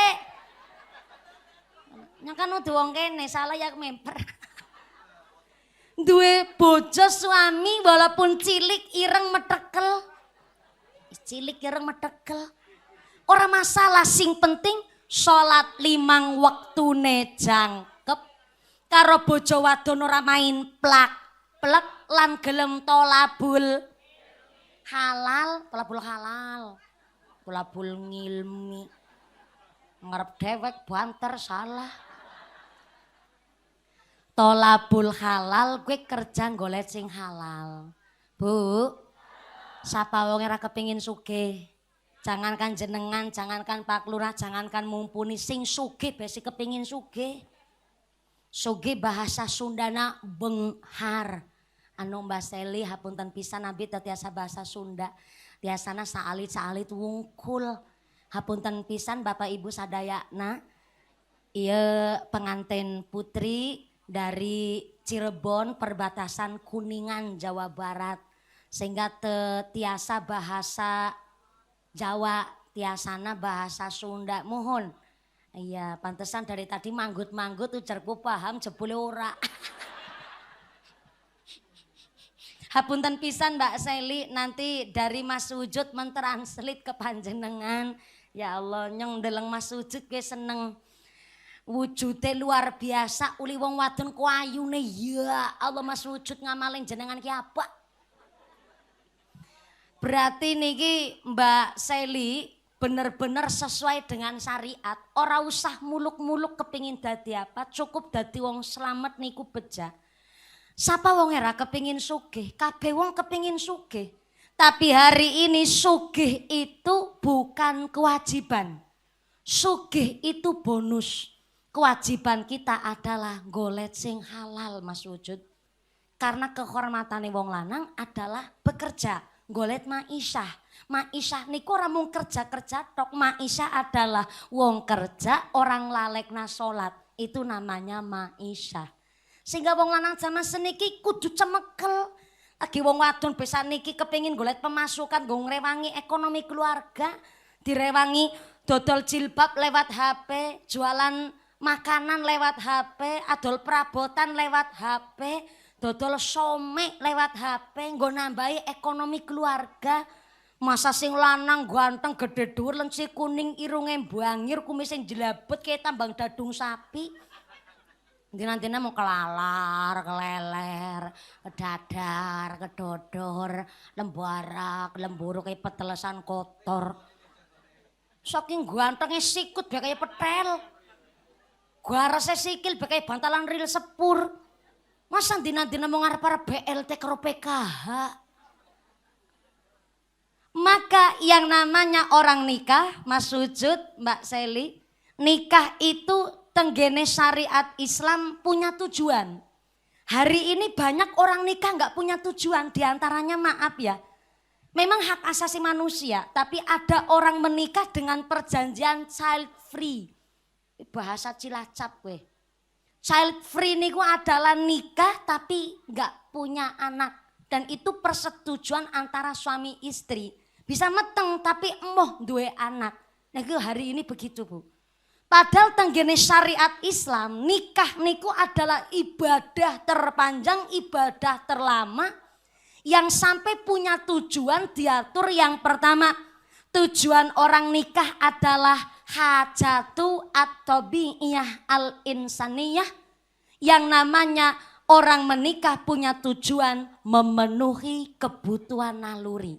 Nyakan udah wong kene salah ya memper. duwe bojo suami walaupun cilik ireng metekel. Cilik ireng metekel. Ora masalah, sing penting salat 5 wektune jangkep. Karo bojo wadon ora main plak-plek lan gelem tolabul halal, tolabul ngilmi. Ngarep dewek banter salah. Tolabul halal gue kerja golek sing halal. Bu, sapa wong ora kepengin sugih? Jangankan jenengan, jangankan Pak Lurah, jangankan mumpuni, sing sugih besi kepengin sugih. Sugih bahasa Sundana benghar. Anu Mbak Seli hapunten pisan nabi tiasa bahasa Sunda. Biasana saalit wungkul. Hapunten pisan Bapak Ibu sadayana. Ieu pengantin putri dari Cirebon perbatasan Kuningan Jawa Barat. Sehingga tiasa bahasa Jawa, tiasana bahasa Sunda. Mohon. Iya, pantesan dari tadi manggut-manggut ujarku paham jebule ora. Hapunten pisan Mbak Seli, nanti dari Mas Wujud mentranslate ke panjenengan. Ya Allah, nyong ndeleng Mas Wujud gue seneng. Wujude luar biasa, uli wong wadon ku ayune. Ya Allah, Mas Wujud ngamalin jenengan ki apa? Berarti niki Mbak Seli bener-bener sesuai dengan syariat. Ora usah muluk-muluk kepingin dadi apa, cukup dadi wong slamet niku beja. Sapa wong era kepingin sugih, kabeh wong kepingin sugih. Tapi hari ini sugih itu bukan kewajiban. Sugih itu bonus. Kewajiban kita adalah golek sing halal Mas Wujud. Karena kehormatane wong lanang adalah bekerja. Golet ma'isyah. Ma'isyah niku ora mung kerja-kerja tok. Ma'isyah adalah wong kerja orang lalekna salat. Itu namanya ma'isyah. Sehingga wong lanang zaman seniki kudu cemekel. Lagi wong wadon bisa niki kepengin golet pemasukan nggo ngrewangi ekonomi keluarga. Direwangi dodol jilbab lewat HP, jualan makanan lewat HP, adol perabotan lewat HP. Dodol somek lewat HP, nggo nambahi ekonomi keluarga. Masa sing lanang ganteng gede dhuwur lensi kuning irunge mbangir kumis sing jelabet kayak tambang dadung sapi. Dina-dina mau kelalar, keleler, kedadar, kedodor, lembarak, lemburu kayak petelesan kotor. Saking gantengnya sikut biar kayak petel. Gua rasa sikil biar kayak bantalan ril sepur. Masa dina-dina mau ngarep-arep BLT karo PKH. Maka yang namanya orang nikah, Mas Wujud, Mbak Seli, nikah itu tenggene syariat Islam punya tujuan. Hari ini banyak orang nikah nggak punya tujuan, diantaranya maaf ya. Memang hak asasi manusia, tapi ada orang menikah dengan perjanjian child free. Bahasa Cilacap weh. Child free niku adalah nikah tapi nggak punya anak. Dan itu persetujuan antara suami istri. Bisa meteng tapi emoh duwe anak. Nah itu hari ini begitu Bu. Padahal tenggene syariat Islam nikah niku adalah ibadah terpanjang, ibadah terlama. Yang sampai punya tujuan diatur yang pertama. Tujuan orang nikah adalah hajatu at-tabi'iyah al-insaniyah. Yang namanya orang menikah punya tujuan memenuhi kebutuhan naluri.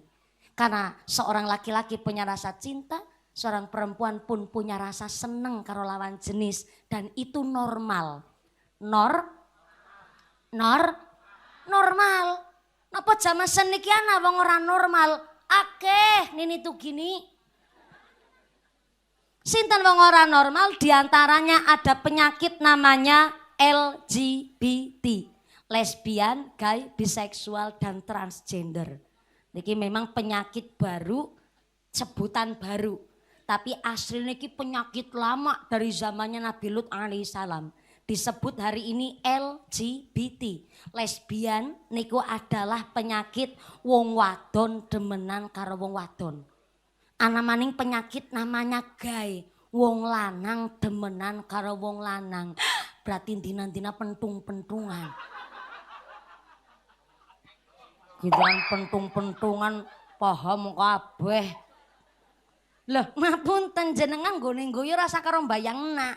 Karena seorang laki-laki punya rasa cinta, seorang perempuan pun punya rasa seneng karo lawan jenis. Dan itu normal. Normal. Napa jaman seniki ana wong ora normal? Akeh nini tuh gini. Sinten wong ora normal diantaranya ada penyakit namanya LGBT. Lesbian, gay, biseksual, dan transgender. Niki memang penyakit baru, sebutan baru. Tapi asli niki penyakit lama dari zamannya Nabi Lut alaihissalam. Disebut hari ini LGBT. Lesbian niku adalah penyakit wong wadon demenan karo wong wadon. Ana maning penyakit namanya gay. Wong lanang demenan karo wong lanang. Berarti dina-dina pentung-pentungan. Giliran pentung-pentungan paham kabeh. Loh, ngapunten jenengan nggone ngguyu rasa karo mbayangna.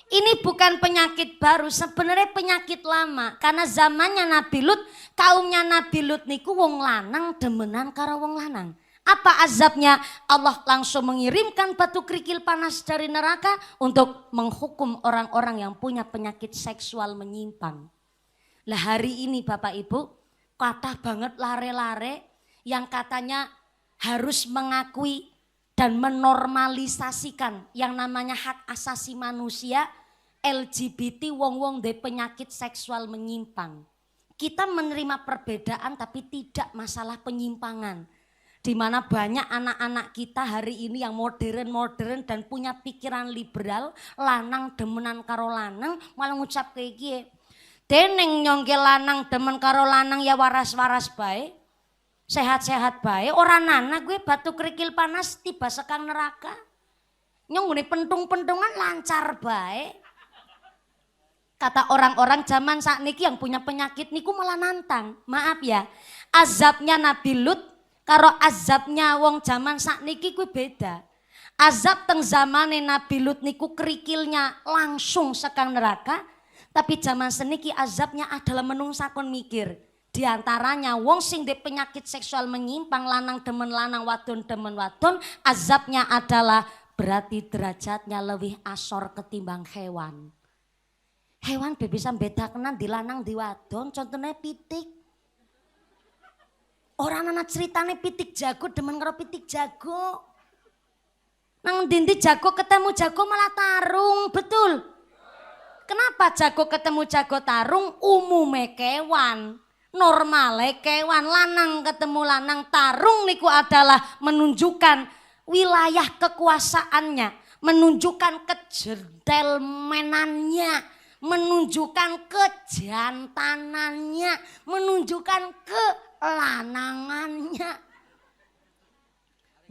Ini bukan penyakit baru, sebenarnya penyakit lama. Karena zamannya Nabi Lut, kaumnya Nabi Lut niku wong lanang demenan karo wong lanang. Apa azabnya? Allah langsung mengirimkan batu kerikil panas dari neraka untuk menghukum orang-orang yang punya penyakit seksual menyimpang. Lah hari ini Bapak Ibu, kata banget lare-lare yang katanya harus mengakui dan menormalisasikan yang namanya hak asasi manusia, LGBT, wong-wong dari penyakit seksual menyimpang. Kita menerima perbedaan tapi tidak masalah penyimpangan. Di mana banyak anak-anak kita hari ini yang modern-modern dan punya pikiran liberal, lanang demenan karo lanang, malah ngucap kayak gini. Deneng nyongke lanang demen karo lanang ya waras-waras bae. Sehat-sehat baik, orang nana gue batu kerikil panas tiba sekang neraka. Nyong ini pentung-pentungan lancar baik. Kata orang-orang zaman saat niki yang punya penyakit niku malah nantang. Maaf ya, azabnya Nabi Lut karo azabnya wong zaman saat niki gue beda. Azab teng zamane Nabi Lut niku kerikilnya langsung sekang neraka. Tapi zaman seniki azabnya adalah menungsakon mikir. Di antaranya wong sing de penyakit seksual menyimpang lanang demen lanang wadon demen wadon, azabnya adalah berarti derajatnya lebih asor ketimbang hewan. Hewan bisa bedakenan di lanang di wadon, contohnya pitik. Orang anak ceritane pitik jago demen karo pitik jago. Nang dindi jago ketemu jago malah tarung, betul? Kenapa jago ketemu jago tarung? Umume kewan. Normale kewan lanang ketemu lanang tarung niku adalah menunjukkan wilayah kekuasaannya, menunjukkan kejentelmenannya, menunjukkan kejantanannya, menunjukkan kelanangannya.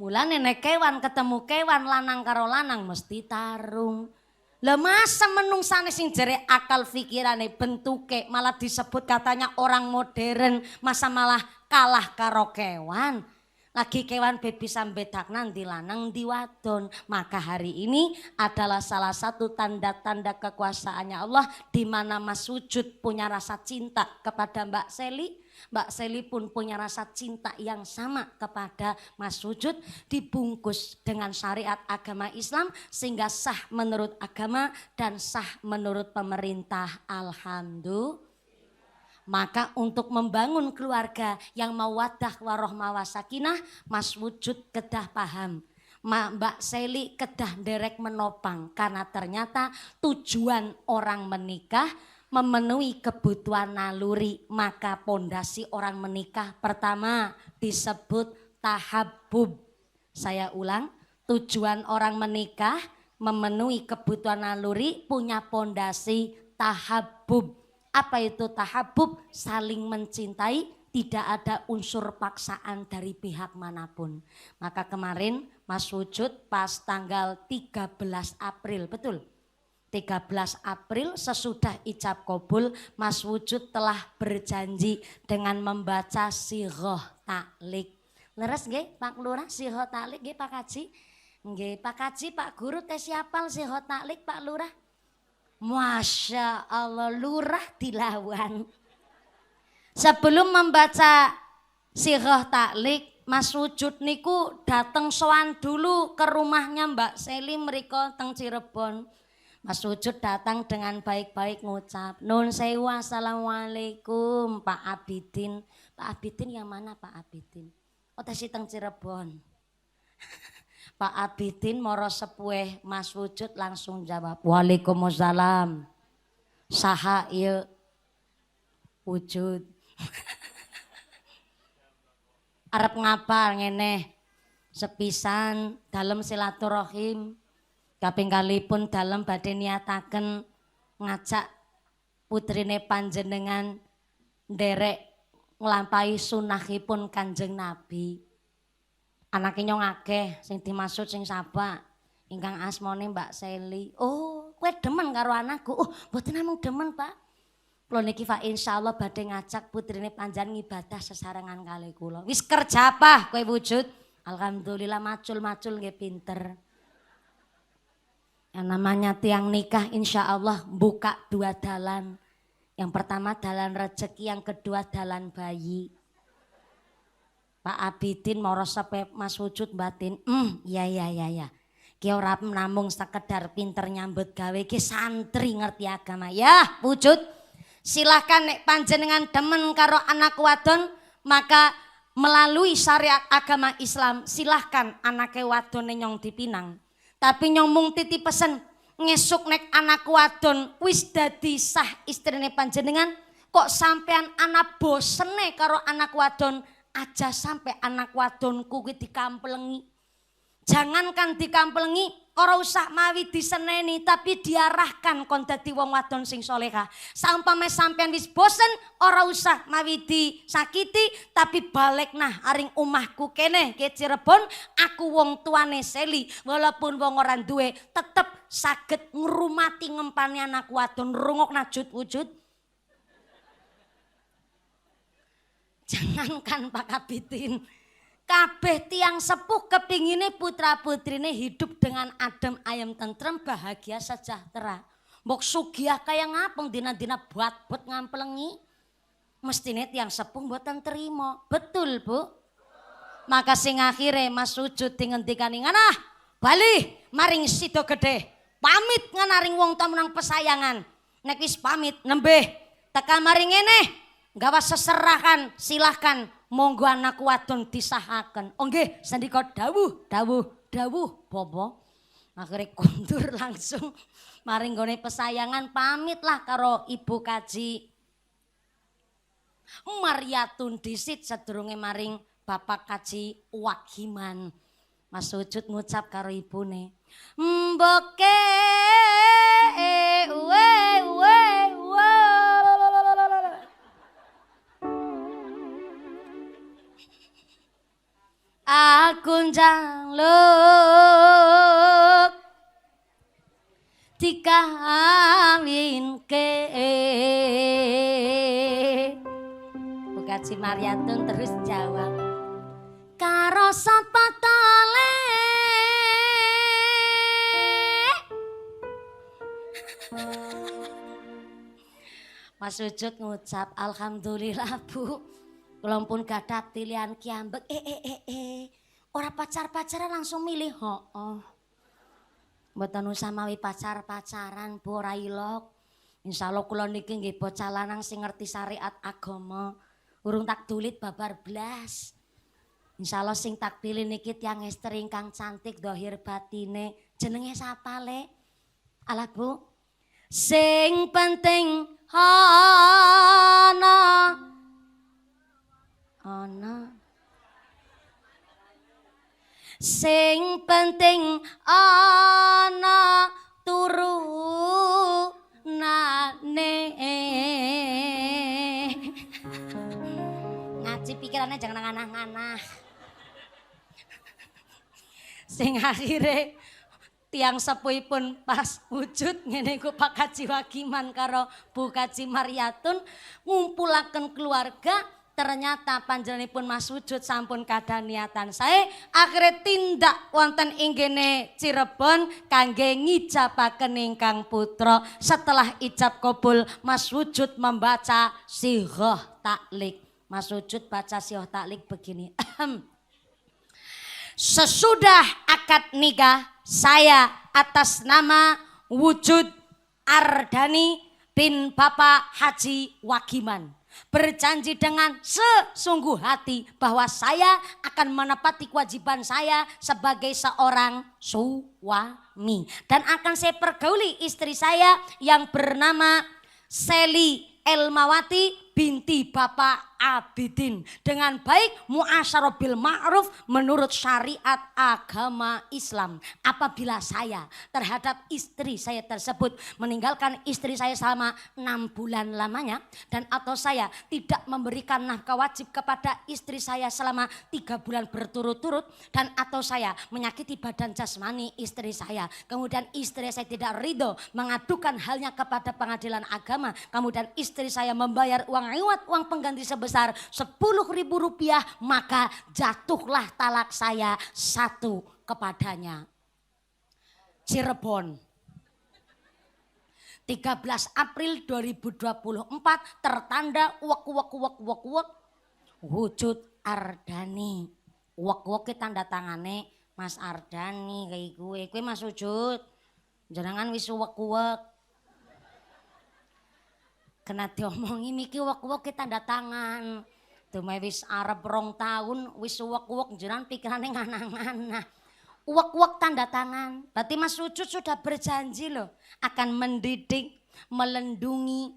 Mulane nek kewan ketemu kewan lanang karo lanang mesti tarung. Lah masa menungsane sing jere akal fikirane bentuke malah disebut katanya orang modern, masa malah kalah karo kewan. Lagi kewan bisa bedakna di lanang di wadon. Maka hari ini adalah salah satu tanda-tanda kekuasaannya Allah, di mana Mas Wujud punya rasa cinta kepada Mbak Seli. Mbak Seli pun punya rasa cinta yang sama kepada Mas Wujud, dibungkus dengan syariat agama Islam sehingga sah menurut agama dan sah menurut pemerintah. Alhamdulillah. Maka untuk membangun keluarga yang mawaddah warohmah wasakinah, Mas Wujud kedah paham. Mbak Seli kedah derek menopang karena ternyata tujuan orang menikah memenuhi kebutuhan naluri. Maka pondasi orang menikah pertama disebut tahabbub. Saya ulang, tujuan orang menikah memenuhi kebutuhan naluri punya pondasi tahabbub. Apa itu tahabbub? Saling mencintai, tidak ada unsur paksaan dari pihak manapun. Maka kemarin Mas Wujud pas tanggal 13 April, betul? 13 April sesudah ijab kabul, Mas Wujud telah berjanji dengan membaca sirah taklik. Leres nggih Pak Lurah sirah taklik nggih Pak Kaji? Nggih Pak Kaji, Pak Guru tes siapal sirah taklik Pak Lurah? Masya Allah, lurah dilawan. Sebelum membaca sirah taklik, Mas Wujud niku dateng sowan dulu ke rumahnya Mbak Seli mriko teng Cirebon. Mas Wujud datang dengan baik-baik ngucap, nun sewu assalamualaikum Pak Abidin. Pak Abidin yang mana Pak Abidin? Oh tesi teng Cirebon. Pak Abidin moro sepueh Mas Wujud langsung jawab, waalaikumsalam. Saha ieu Wujud. Arep ngapa ngene? Sepisan dalem silaturahim. Kaping kalipun dalem badhe niataken ngajak putrine panjenengan nderek nglampahi sunahipun Kanjeng Nabi. Anake nyong akeh sing dimaksud sing sabak ingkang asmane Mbak Seli. Oh, kowe demen karo anakku? Oh, mboten namung demen, Pak. Kula niki fa insyaallah badhe ngajak putrine panjenengan ngibadah sesarengan kalih kula. Wis kerja apa kowe wujud? Alhamdulillah macul-macul nggih pinter. Yang namanya tiang nikah insyaallah buka dua dalan. Yang pertama dalan rezeki, yang kedua dalan bayi. Pak Abidin moro sepe Mas Wujud batin. Ya. Ki ora namung sekedar pinter nyambut gawe, ki santri ngerti agama. Ya, Wujud. Silahkan nek panjenengan demen karo anak wadon, maka melalui syariat agama Islam silahkan anak wadon nyong dipinang. Tapi nyong mung titi pesen ngesuk nek anak wadon wis dadi sah istrine panjenengan, kok sampean anak bosene karo anak wadon, aja sampai anak wadonku kuwi dikamplengi. Jangankan dikamplengi, ora usah mawi diseneni, tapi diarahkan kon dadi wong wadon sing solehah. Sampame sampean wis bosen, ora usah mawi disakiti, tapi balik nah aring omahku kene ke Cirebon, aku wong tuane Seli, walaupun wong ora duwe, tetep saged ngrumati ngempani anak wadon. Rungokna Jud Wujud. Jangankan Pak Kabitin, kabeh tiang sepuh kepingine putra putrine hidup dengan adem ayem tentrem bahagia sejahtera. Mbok sugih kaya ngapeng dina-dina buat ngamplengi. Mestine tiang sepuh mboten terima. Betul, Bu? Maka sing akhire Mas Wujud dingendikani nganah bali maring Sido Gede. Pamit nganaring wong tamunang pesayangan. Nek wis pamit nembeh teka maring ngene gawa seserahan silahkan. Monggo anak wadon disahaken. Oh nggih, sendika dawuh Bobo. Akhire kundur langsung maring gone pesayangan pamitlah karo Ibu Kaji Mariatun disit sedurunge maring Bapak Kaji Wagiman. Mas Wujud ngucap karo ibune, "Mboke aku njaluk dikawinke." Bu Kaji Mariatun terus jawab, "Karo sapa tole?" Mas Wujud ngucap, "Alhamdulillah Bu, kula pun gadah pilihan kiambek." Ora pacar-pacaran langsung milih. Heeh. Mboten usah mawi pacar-pacaran, Bu, ora ilok. Insyaallah kula niki nggih bocah lanang sing ngerti syariat agama. Urung tak dulit babar blas. Insyaallah sing tak pilih niki tiyang estri ingkang cantik dohir batine. Jenenge sapa, Lek? Alah, Bu. Sing penting ana sing penting ana turunane. Ngaji pikirannya jangan nganah-nganah. Sing akhire tiang sepuhipun pas Wujud ngene ku Pak Kaji Wagiman karo Bu Kaji Mariatun ngumpulaken keluarga. Ternyata panjenenganipun Mas Wujud sampun kadah niatan sae, akhire tindak wonten ing kene Cirebon kangge ngijabaken ingkang putra. Setelah ijab kabul, Mas Wujud membaca Sighah Taklik. Mas Wujud baca Sighah Taklik begini. Sesudah akad nikah, saya atas nama Wujud Ardani bin Bapak Haji Wagiman berjanji dengan sesungguh hati bahwa saya akan menepati kewajiban saya sebagai seorang suami dan akan saya pergauli istri saya yang bernama Seli Elmawati binti Bapak abidin. Dengan baik muasyarah bil ma'ruf menurut syariat agama Islam. Apabila saya terhadap istri saya tersebut meninggalkan istri saya selama 6 bulan lamanya, dan atau saya tidak memberikan nafkah wajib kepada istri saya selama 3 bulan berturut-turut, dan atau saya menyakiti badan jasmani istri saya, kemudian istri saya tidak ridho mengadukan halnya kepada pengadilan agama, kemudian istri saya membayar uang iwat, uang pengganti sebesar 10.000 rupiah, maka jatuhlah talak saya 1 kepadanya. Cirebon, 13 April 2024, tertanda wek wujud Ardani. Wek tanda tangane Mas Ardani kayak gue Mas Wujud. Jangan wis wek. Kena diomongi miki wek tanda tangan. Dumeh wis arep 2 tahun wis wek jenengan pikirane ngana-ngana. Wek tanda tangan. Berarti Mas Wujud sudah berjanji loh akan mendidik, melindungi.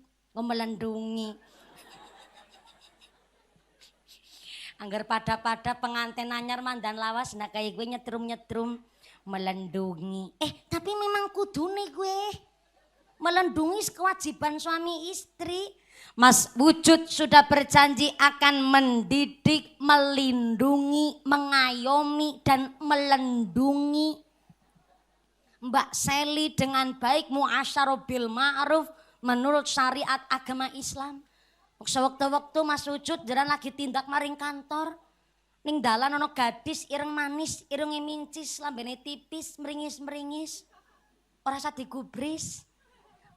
Angger pada pengantin anyar mandan lawas nak kayak gue nyetrum melindungi. Tapi memang kudune gue melindungi kewajiban suami istri. Mas Wujud sudah berjanji akan mendidik, melindungi, mengayomi dan melindungi Mbak Seli dengan baik muasyarah bil ma'ruf menurut syariat agama Islam. Sewaktu-waktu Mas Wujud jalan lagi tindak maring kantor, ning dalan ana gadis ireng manis, irunge mincis, lambene tipis, meringis-meringis. Ora usah digubris.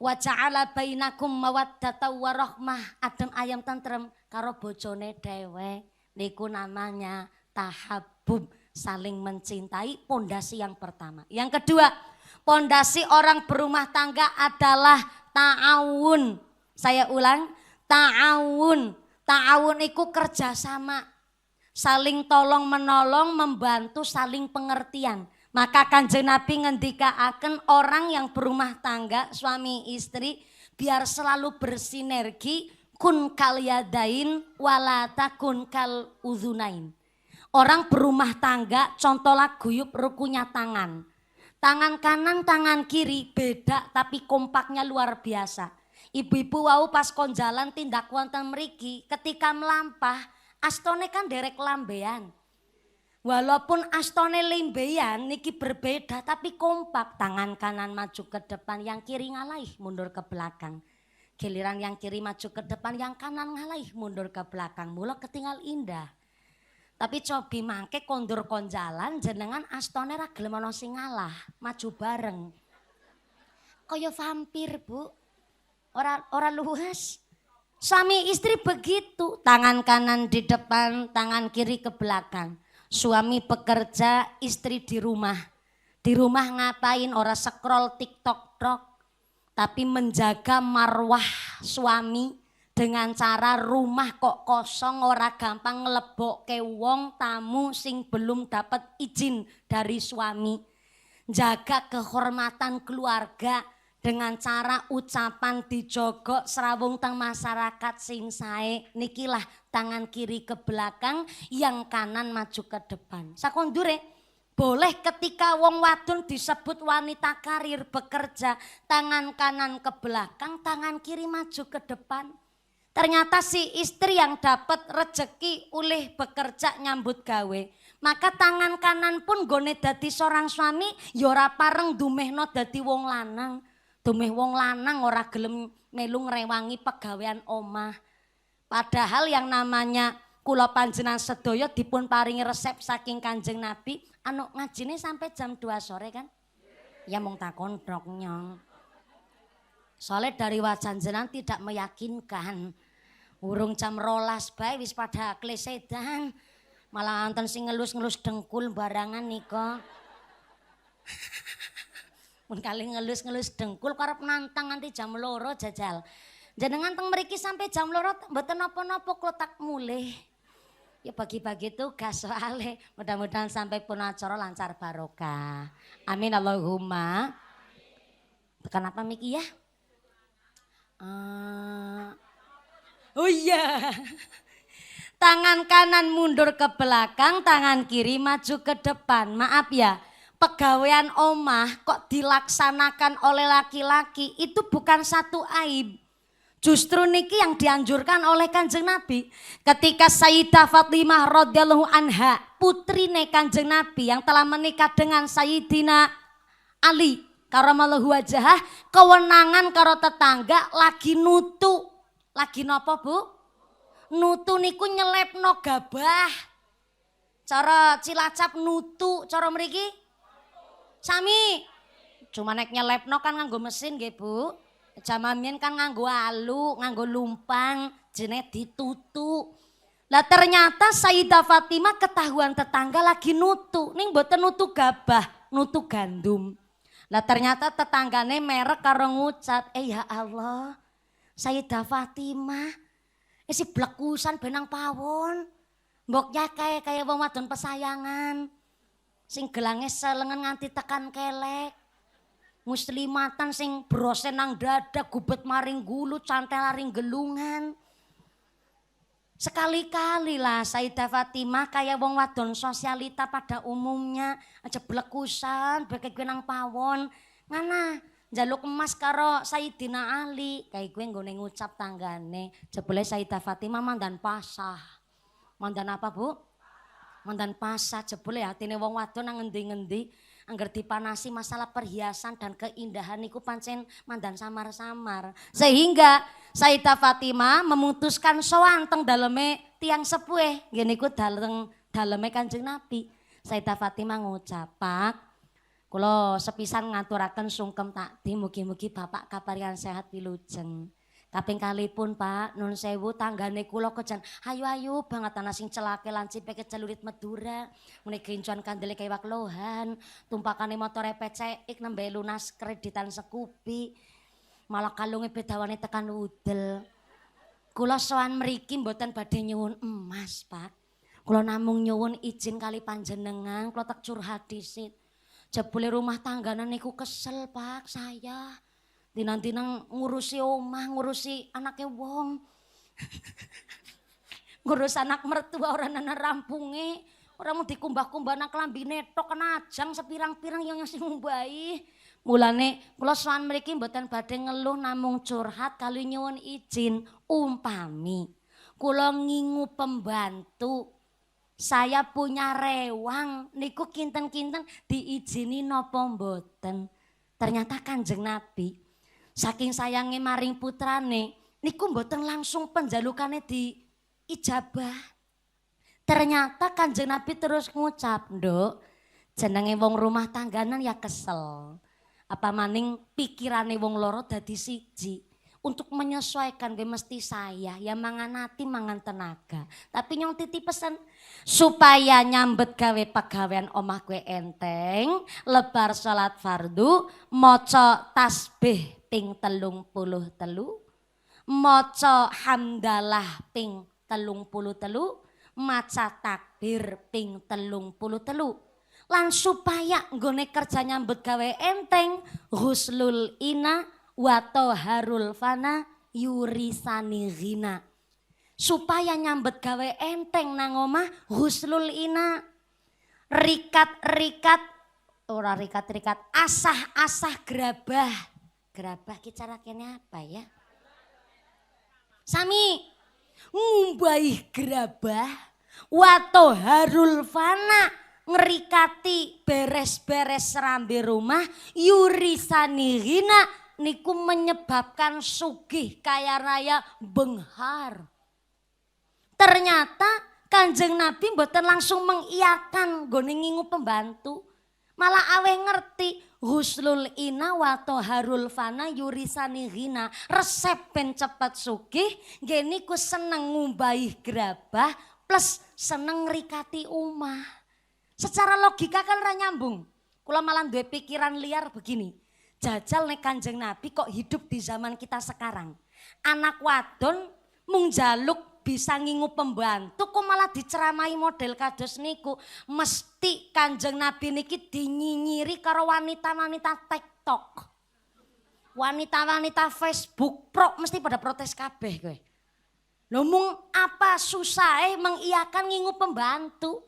Wa ja'ala bainakum mawaddata wa rahmah, adem ayam tentrem karo bojone dhewe. Niku namanya tahabbub, saling mencintai, pondasi yang pertama. Yang kedua, pondasi orang berumah tangga adalah ta'awun. Saya ulang, ta'awun. Ta'awun itu kerjasama, saling tolong menolong, membantu, saling pengertian. Maka Kanjeng Nabi ngendikaaken orang yang berumah tangga suami istri biar selalu bersinergi, kun kal yadain wala takun kal udhunain. Orang berumah tangga contohlah guyub rukunya tangan. Tangan kanan, tangan kiri beda tapi kompaknya luar biasa. Ibu-ibu wau pas konjalan tindak wonten mriki ketika melampah astone kan derek lambean. Walaupun astone limbean niki berbeda tapi kompak. Tangan kanan maju ke depan, yang kiri ngalaih mundur ke belakang. Giliran yang kiri maju ke depan, yang kanan ngalaih mundur ke belakang. Mula ketinggal indah. Tapi cobi mangke kondur konjalan jenengan astone ra gelem ana sing ngalah, maju bareng. Kaya vampir, Bu. Ora luas. Suami istri begitu, tangan kanan di depan, tangan kiri ke belakang. Suami bekerja, istri di rumah. Di rumah ngapain? Ora scroll TikTok tok, tapi menjaga marwah suami dengan cara rumah kok kosong, ora gampang nglebokke wong tamu sing belum dapat izin dari suami. Jaga kehormatan keluarga dengan cara ucapan dijogok serawung teng masyarakat sing sae. Nikilah tangan kiri ke belakang, yang kanan maju ke depan. Sakondure boleh ketika wong wadon disebut wanita karir bekerja, tangan kanan ke belakang, tangan kiri maju ke depan. Ternyata si istri yang dapat rejeki oleh bekerja nyambut gawe, maka tangan kanan pun gone dadi seorang suami ya ora pareng dumehno dadi wong lanang. Dumeh wong lanang ora gelem melu ngrewangi pegawean omah. Padahal yang namanya kula panjenengan sedaya dipun paringi resep saking Kanjeng Nabi, anu ngajine sampai jam 2 sore kan? Ya mung takon drok nyong. Soalnya dari wajan jenengan tidak meyakinkan. Urung jam 12 bae wis pada klesedan. Malah anten sing ngelus-ngelus dengkul barangan nika. Mun kali ngelus-ngelus dengkul karep nantang nanti jam 2 jajal. Jenengan teng mriki sampai jam 2 mboten napa-napa kula tak mulih. Ya bagi-bagi tugas soalnya. Mudah-mudahan sampai pun acara lancar barokah. Amin Allahumma. Tekan apa miki ya? Oh iya. Tangan kanan mundur ke belakang, tangan kiri maju ke depan. Maaf ya, pegawaian omah kok dilaksanakan oleh laki-laki itu bukan satu aib. Justru niki yang dianjurkan oleh Kanjeng Nabi. Ketika Sayyidah Fatimah radhiyallahu anha, putrine Kanjeng Nabi yang telah menikah dengan Sayyidina Ali karamallahu wajhah, kewenangan karo tetangga lagi nutu. Lagi nopo, Bu? Nutu niku nyelepno gabah. Cara Cilacap nutu, cara mriki sami. Cuma nek nyelepno kan nganggo mesin nggih, Bu. Jaman mien kan nganggo alu, nganggo lumpang, jenenge ditutu. Lah ternyata Sayyidah Fatimah ketahuan tetangga lagi nutu. Ning mboten nutu gabah, nutu gandum. Lah ternyata tetanggane merek karo ngucat, ya Allah. Sayyidah Fatimah isi blekusan benang pawon. Mboknya kaya wong wadon pesayangan. Sing gelange selengen nganti tekan kelek. Muslimatan sing brose nang dada, gubet maring gulu, cantel laring gelungan. Sekali-kali lah Sayyidah Fatimah kaya wong wadon sosialita pada umumnya. Aja blekusan, beke benang pawon. Mana? Jaluk emas karo Sayyidina Ali, kayak gue nggone ngucap tanggane. Jebule Sayyidah Fatimah mandan pasah. Mandan apa, Bu? Mandan pasah. Jebule hatine wong wadon nang ngendi-ngendi angger dipanasi masalah perhiasan dan keindahan niku pancen mandan samar-samar. Sehingga Sayyidah Fatimah memutuskan sowan teng daleme tiang sepuh. Nggih niku daleme Kanjeng Nabi. Sayyidah Fatimah ngucap, "Pak, kula sepisan ngaturaken sungkem takdim mugi-mugi Bapak kaparian sehat wilujeng. Kaping kalipun Pak, nun sewu tanggane kula kejan ayu-ayu banget ana sing celake lancipe kecelurit Madura. Muni gincuan kandele kaya waklohan, tumpakane motore pecek nembe lunas kreditan sekupi. Malah kalunge bedawane tekan udel. Kula sowan mriki mboten badhe nyuwun emas, Pak. Kula namung nyuwun izin kali panjenengan kula tak curhat dhisit. Jebule rumah tangganan niku kesel, Pak, saya. Dinang-dinang ngurusi omah, ngurusi anaknya wong. Ngurus anak mertua orang nana rampunge. Orang mau dikumbah-kumbah anak lambine tok kenajang sepirang-pirang yang sing ngumbahi. Mulane kula sowan mriki mboten badhe ngeluh namung curhat kali nyuwun izin umpami. Kula ngingu pembantu. Saya punya rewang, niku kinten-kinten diizini napa mboten. Ternyata Kanjeng Nabi saking sayange maring putrane, niku mboten langsung penjalukane diijabah. Ternyata Kanjeng Nabi terus ngucap, "Nduk, jenenge wong rumah tangganan ya kesel. Apa maning pikirane wong loro dadi siji. Untuk menyesuaikan gue mesti saya ya mangan hati mangan tenaga. Tapi nyong titip pesan supaya nyambet gawe pegawaian omah gue enteng, lebar salat fardu, maca tasbih ping 33, maca hamdalah ping 33, maca takbir ping 33. Lan supaya nggone kerja nyambet gawe enteng, ghuslul ina wa toharul fana yurisani ghina. Supaya nyambet gawe enteng nang omah ghuslul ina, rikat-rikat ora rikat-rikat, asah-asah gerabah. Gerabah ki cara kene apa ya? Sami ngumbahi gerabah wa toharul fana, ngerikati beres-beres serambi rumah yurisani ghina, niku menyebabkan sugih kaya raya benghar. Ternyata Kanjeng Nabi mboten langsung mengiyakan nggone ngingu pembantu. Malah aweh ngerti ghuslul ina wa toharul fana yurisani ghina. Resep ben cepet sugih nggih niku seneng ngumbahi gerabah plus seneng ngrikati omah. Secara logika kan ra nyambung. Kula malah duwe pikiran liar begini. Jajal nek Kanjeng Nabi kok hidup di zaman kita sekarang. Anak wadon mung jaluk bisa ngingu pembantu kok malah diceramai model kados niku. Mesti Kanjeng Nabi niki dinyinyiri karo wanita-wanita TikTok. Wanita-wanita Facebook Pro mesti pada protes kabeh kowe. Lho mung apa susah mengiyakan ngingu pembantu.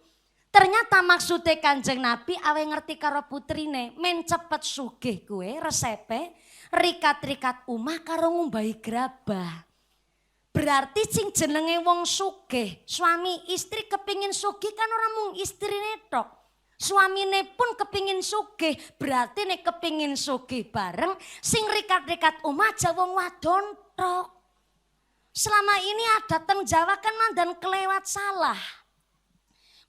Ternyata maksudnya Kanjeng Nabi awe ngerti karo putrine, men cepet sugih kue resepe rikat-rikat omah karo ngumbahi grabah. Berarti sing jenenge wong sugih, suami istri kepingin sugih kan ora mung istrine tok. Suamine pun kepingin sugih, berarti nek kepingin sugih bareng sing rikat-rikat omah aja wong wadon tok. Selama ini ada teng Jawa kan mandan kelewat salah.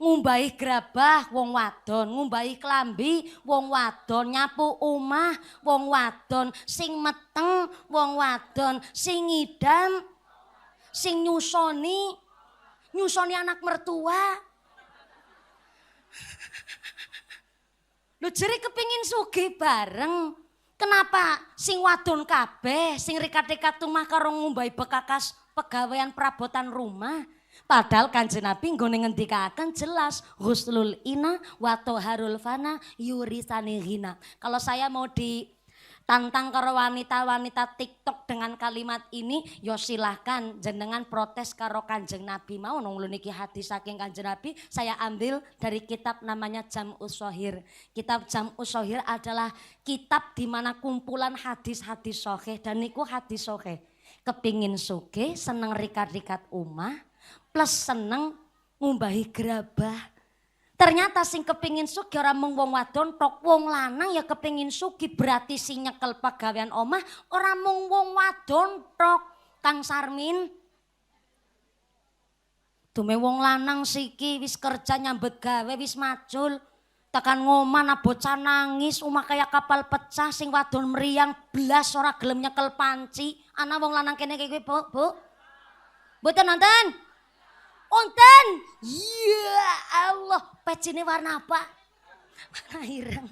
Ngumbahi grabah wong wadon, ngumbahi klambi wong wadon, nyapu omah wong wadon, sing meteng wong wadon, sing ngidam, sing nyusoni anak mertua. Lu jeri kepingin sugih bareng. Kenapa sing wadon kabeh, sing rikat-rikat omah karo ngumbahi bekakas pegawaian perabotan rumah? Padahal Kanjeng Nabi nggone ngendikaken jelas ghuslul ina wa toharul fana yurisani hina. Kalau saya mau ditantang karo wanita-wanita TikTok dengan kalimat ini, yo silahkan jenengan protes karo Kanjeng Nabi mau nang niki hadis saking Kanjeng Nabi saya ambil dari kitab namanya Jam'us Shahih. Kitab Jam'us Shahih adalah kitab di mana kumpulan hadis-hadis sahih dan niku hadis sahih. Kepingin sugih, seneng rikat-rikat omah, plus seneng ngumbahi grabah. Ternyata sing kepingin sugih ora mung wong wadon tok, wong lanang ya kepingin sugih, berarti sing nyekel pagawean omah ora mung wong wadon tok. Kang Sarmin, dume wong lanang siki wis kerja nyambet gawe wis macul, tekan ngomah bocah nangis, omah kayak kapal pecah, sing wadon meriang blas ora gelem nyekel panci. Ana wong lanang kene iki Bu. Mboten nonton? Onten, ya Allah, pecine warna apa? Warna ireng.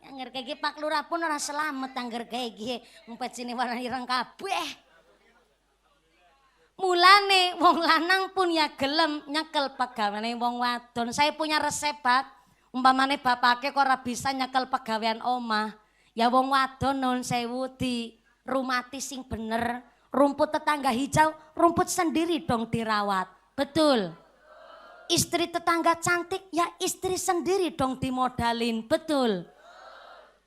Angger kayak Pak Lurah pun ora selamat angger kayak gini, pecine warna ireng kabeh. Mulane wong lanang pun ya gelem nyekel pegawaiane wong wadon. Saya punya resep Pak, umpamane bapake kok ora bisa nyekel pegawaian omah, ya wong wadon nun sewu di rumati sing bener. Rumput tetangga hijau, rumput sendiri dong dirawat. Betul. Istri tetangga cantik, ya istri sendiri dong dimodalin. Betul.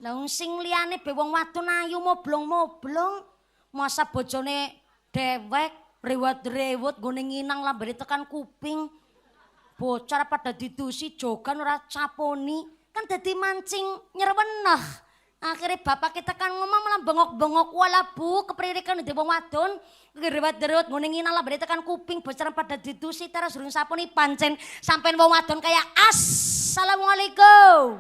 Lah sing liyane be wong wadon ayu moblong-moblong, masa bojone dewek, rewet-rewet gone nginang lambene tekan kuping. Bocor pada didusi jogan ora caponi, kan dadi mancing nyerweneh. Akhirnya bapak kita kan ngomong malah bengok-bengok, wala Bu kepririkan di wong wadon gerewat-gerewat nguningi nala berita kan kuping bocoran pada didusi terus durung sapuni pancen sampean wong wadon kayak assalamualaikum.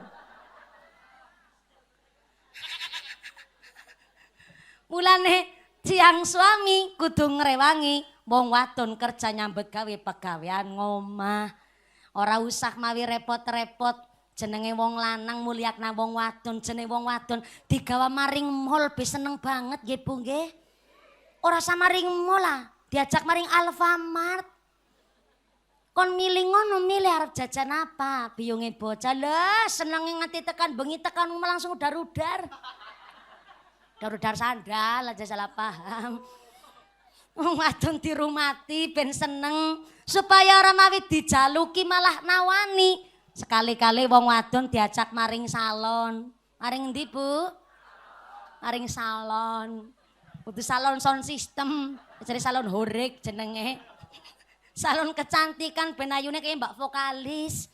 Mulane siang suami kudu ngrewangi wong wadon kerja nyambet gawe pegawean ngomah, ora usah mawi repot-repot. Jenenge wong lanang mulyakna wong wadon, jenenge wong wadon digawa maring mall be seneng banget nggih Bu nggih. Ora samaring mall lah, diajak maring Alfamart. Kon milih ngono, milih arep jajan apa? Biyunge bocah lho, senenge nganti tekan bengi tekan langsung udar-udar. Udar-udar sandal aja salah paham. Wong wadon dirumati ben seneng supaya ora mawi dijaluki malah nawani. Sekali-kali wong wadon diajak maring salon. Maring endi Bu? Maring salon. Kudu salon sound system, jadi salon horik jenenge. Salon kecantikan ben ayune kaya mbak vokalis.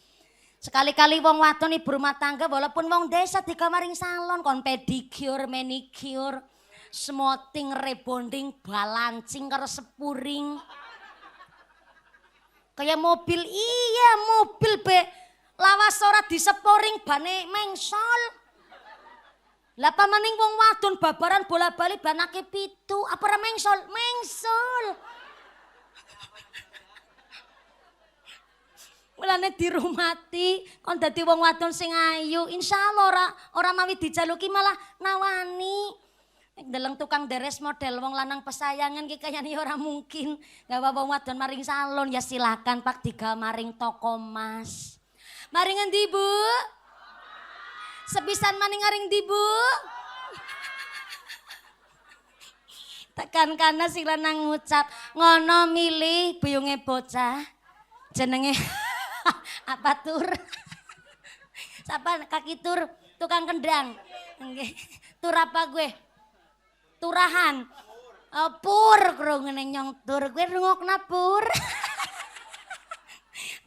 Sekali-kali wong wadon ibu rumah tangga walaupun wong desa digawe maring salon, kon pedicure, manicure, smoothing, rebonding, balancing karo sepuring. Kayak mobil, iya mobil be. Lawas ora diseporing bane mengsol. Lah pamaning wong wadon babaran bola-bali banake 7, apa ora mengsol? Mengsol. Mulane dirumati kon dadi wong wadon sing ayu, insyaallah ora mawi dijaluki malah nawani. Nek deleng tukang deres model wong lanang pesayangan ki kayane ora mungkin gawa wong wadon maring salon, ya silakan Pak digawa maring toko mas. Maring endi Bu? Sepisan maning aring ndi Bu? Tekan kana sing lanang ngucap ngono milih buyunge bocah jenenge apa tur sapa kaki tur tukang kendang nggih tur apa gue turahan pur krungene nyong tur gue rungokna pur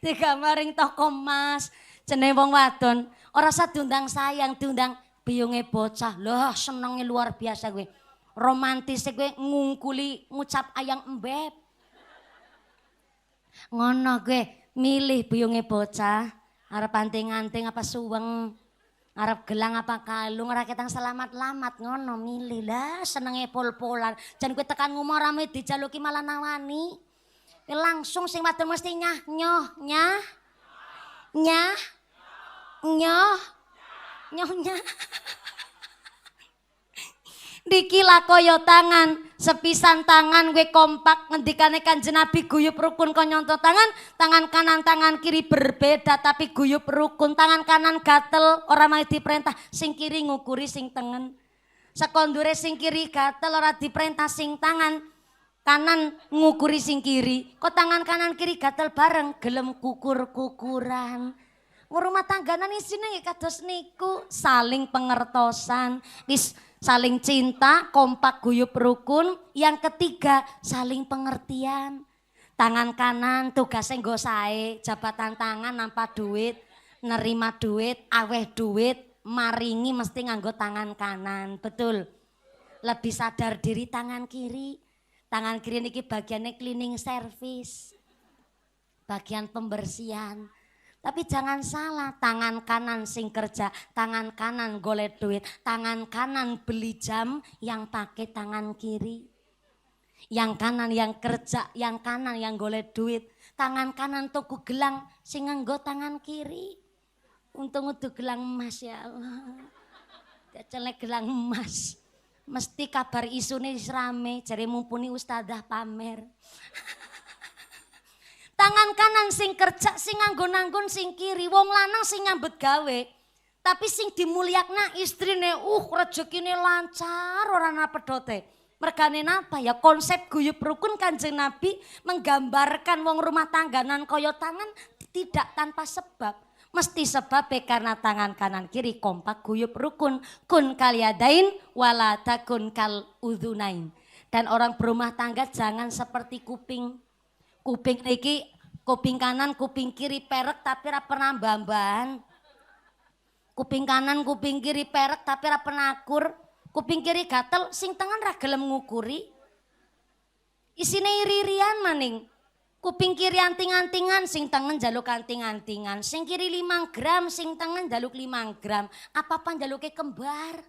tiga maring toko emas jenenge wong wadon ora usah diundang sayang diundang biyunge bocah loh senenge luar biasa gue romantis gue ngungkuli ngucap ayang embeb ngono gue milih biyunge bocah arep anting-anting apa suweng arep gelang apa kalung ora ketang selamat-lamat ngono milih lah senenge pol-polan jan gue tekan ngomong rame dijaluki malah nawani langsung sing wadon mesti nyah nyoh nyah nyah nyoh nyoh nyah Dikila koyo tangan, sepisan tangan gue kompak ngendikane Kanjeng Nabi guyub rukun kon nyontoh tangan kanan tangan kiri berbeda tapi guyub rukun tangan kanan gatel ora mau diperintah sing kiri ngukuri sing tengen. Sekondure sing kiri gatel ora diperintah sing tangan kanan ngukuri sing kiri. Kok tangan kanan kiri gatel bareng gelem kukur-kukuran. Rumah tangganan isine kados niku saling pengertosan, wis saling cinta, kompak guyub rukun. Yang ketiga saling pengertian. Tangan kanan tugasnya nggo sae, jabatan tangan nampa duit, nerima duit, aweh duit, maringi mesti nganggo tangan kanan. Betul. Lebih sadar diri tangan kiri. Tangan kiri niki bagiannya cleaning service. Bagian pembersihan. Tapi jangan salah, tangan kanan sing kerja, tangan kanan golek duit, tangan kanan beli jam yang pakai tangan kiri. Yang kanan yang kerja, yang kanan yang golek duit, tangan kanan tuku gelang sing nganggo tangan kiri. Untung udah gelang emas ya Allah. Celek gelang emas. Mesti kabar isune rame, jare mumpuni ustadzah pamer. Tangan kanan sing kerja sing nganggo-nanggon sing kiri wong lanang sing nyambut gawe tapi sing dimulyakna istrine rezekine lancar ora ana pedote mergane napa ya konsep guyub rukun Kanjeng Nabi menggambarkan wong rumah tangganan kaya tangan tidak tanpa sebab mesti sebab karena tangan kanan kiri kompak guyub rukun kun kalyadain wala takun kal udhunain dan orang berumah tangga jangan seperti kuping niki kuping kanan kuping kiri perek tapi ora pernah mbamban. Kuping kanan kuping kiri perek tapi ora pernah akur. Kuping kiri gatel sing tengen ra gelem ngukuri. Isine iri-irian maning. Kuping kiri anting-antingan sing tengen njaluk anting-antingan. Sing kiri 5 gram sing tengen njaluk 5 gram. Apa-apa njaluke kembar.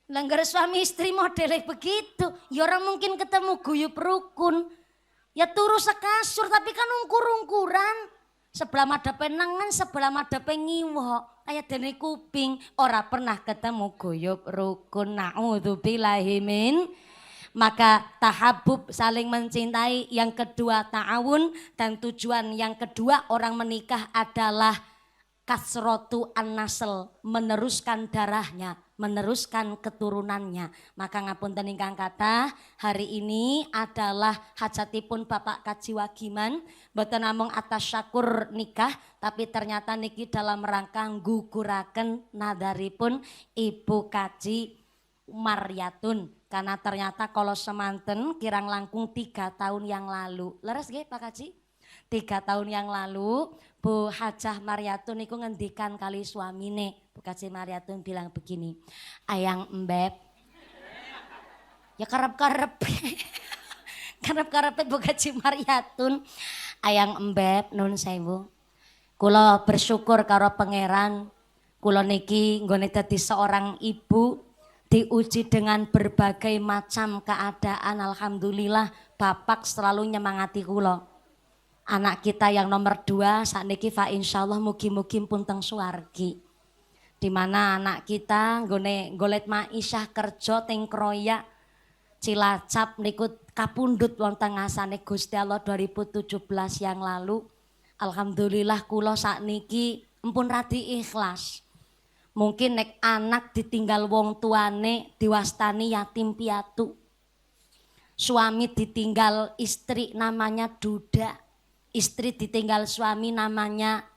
Langgar suami istri modelnya begitu. Ya orang mungkin ketemu guyub rukun. Ya turu sekasur tapi kan ungkur-ungkuran. Sebelah madhape nengen, sebelah madhape ngiwok. Kayak dene kuping, ora pernah ketemu guyub rukun. Na'udzubillahi min. Maka tahabub saling mencintai, yang kedua ta'awun dan tujuan yang kedua orang menikah adalah kasrotu an-nasl, meneruskan darahnya, meneruskan keturunannya. Maka ngapunten ingkang kathah, hari ini adalah hajatipun Bapak Kaji Wagiman, mboten namung atas syakur nikah, tapi ternyata niki dalam rangka ngguguraken nadaripun Ibu Kaji Maryatun. Karena ternyata kalau semanten kirang langkung 3 tahun yang lalu. Leres nggih Pak Kaji? 3 tahun yang lalu Bu Hajah Maryatun niku ngendikan kali suamine. Bu Kaji Maryatun bilang begini, ayang embeb. Ya karep-karep. Karep-karep Bu Kaji Maryatun. Ayang embeb nun sewu. Kula bersyukur karo pangeran. Kula niki nggone dadi seorang ibu diuji dengan berbagai macam keadaan. Alhamdulillah Bapak selalu nyemangati kula. Anak kita yang nomor 2 sakniki fa insyaallah mugi-mugi pun teng suwargi. Di mana anak kita nggone golet maisyah kerja teng Kroya Cilacap niku kapundhut wonten ngasane Gusti Allah 2017 yang lalu. Alhamdulillah kula sakniki empun radi ikhlas. Mungkin nek anak ditinggal wong tuane diwastani yatim piatu. Suami ditinggal istri namanya duda. Istri ditinggal suami namanya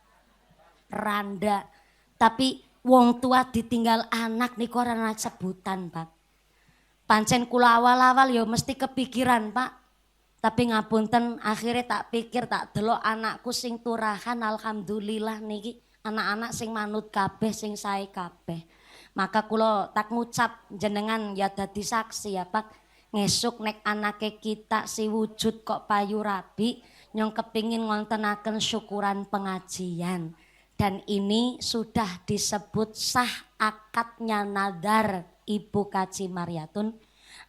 randa. Tapi wong tua ditinggal anak niku ora ana sebutan, Pak. Pancen kula awal-awal ya mesti kepikiran, Pak. Tapi ngapunten akhirnya tak pikir tak delok anakku sing turahan alhamdulillah niki anak-anak sing manut kabeh sing sae kabeh. Maka kula tak ngucap jenengan ya dadi saksi ya Pak. Ngesuk nek anake kita si wujud kok payu rabi nyong kepingin ngontenaken syukuran pengajian. Dan ini sudah disebut sah akadnya nadar Ibu Kaci Mariatun.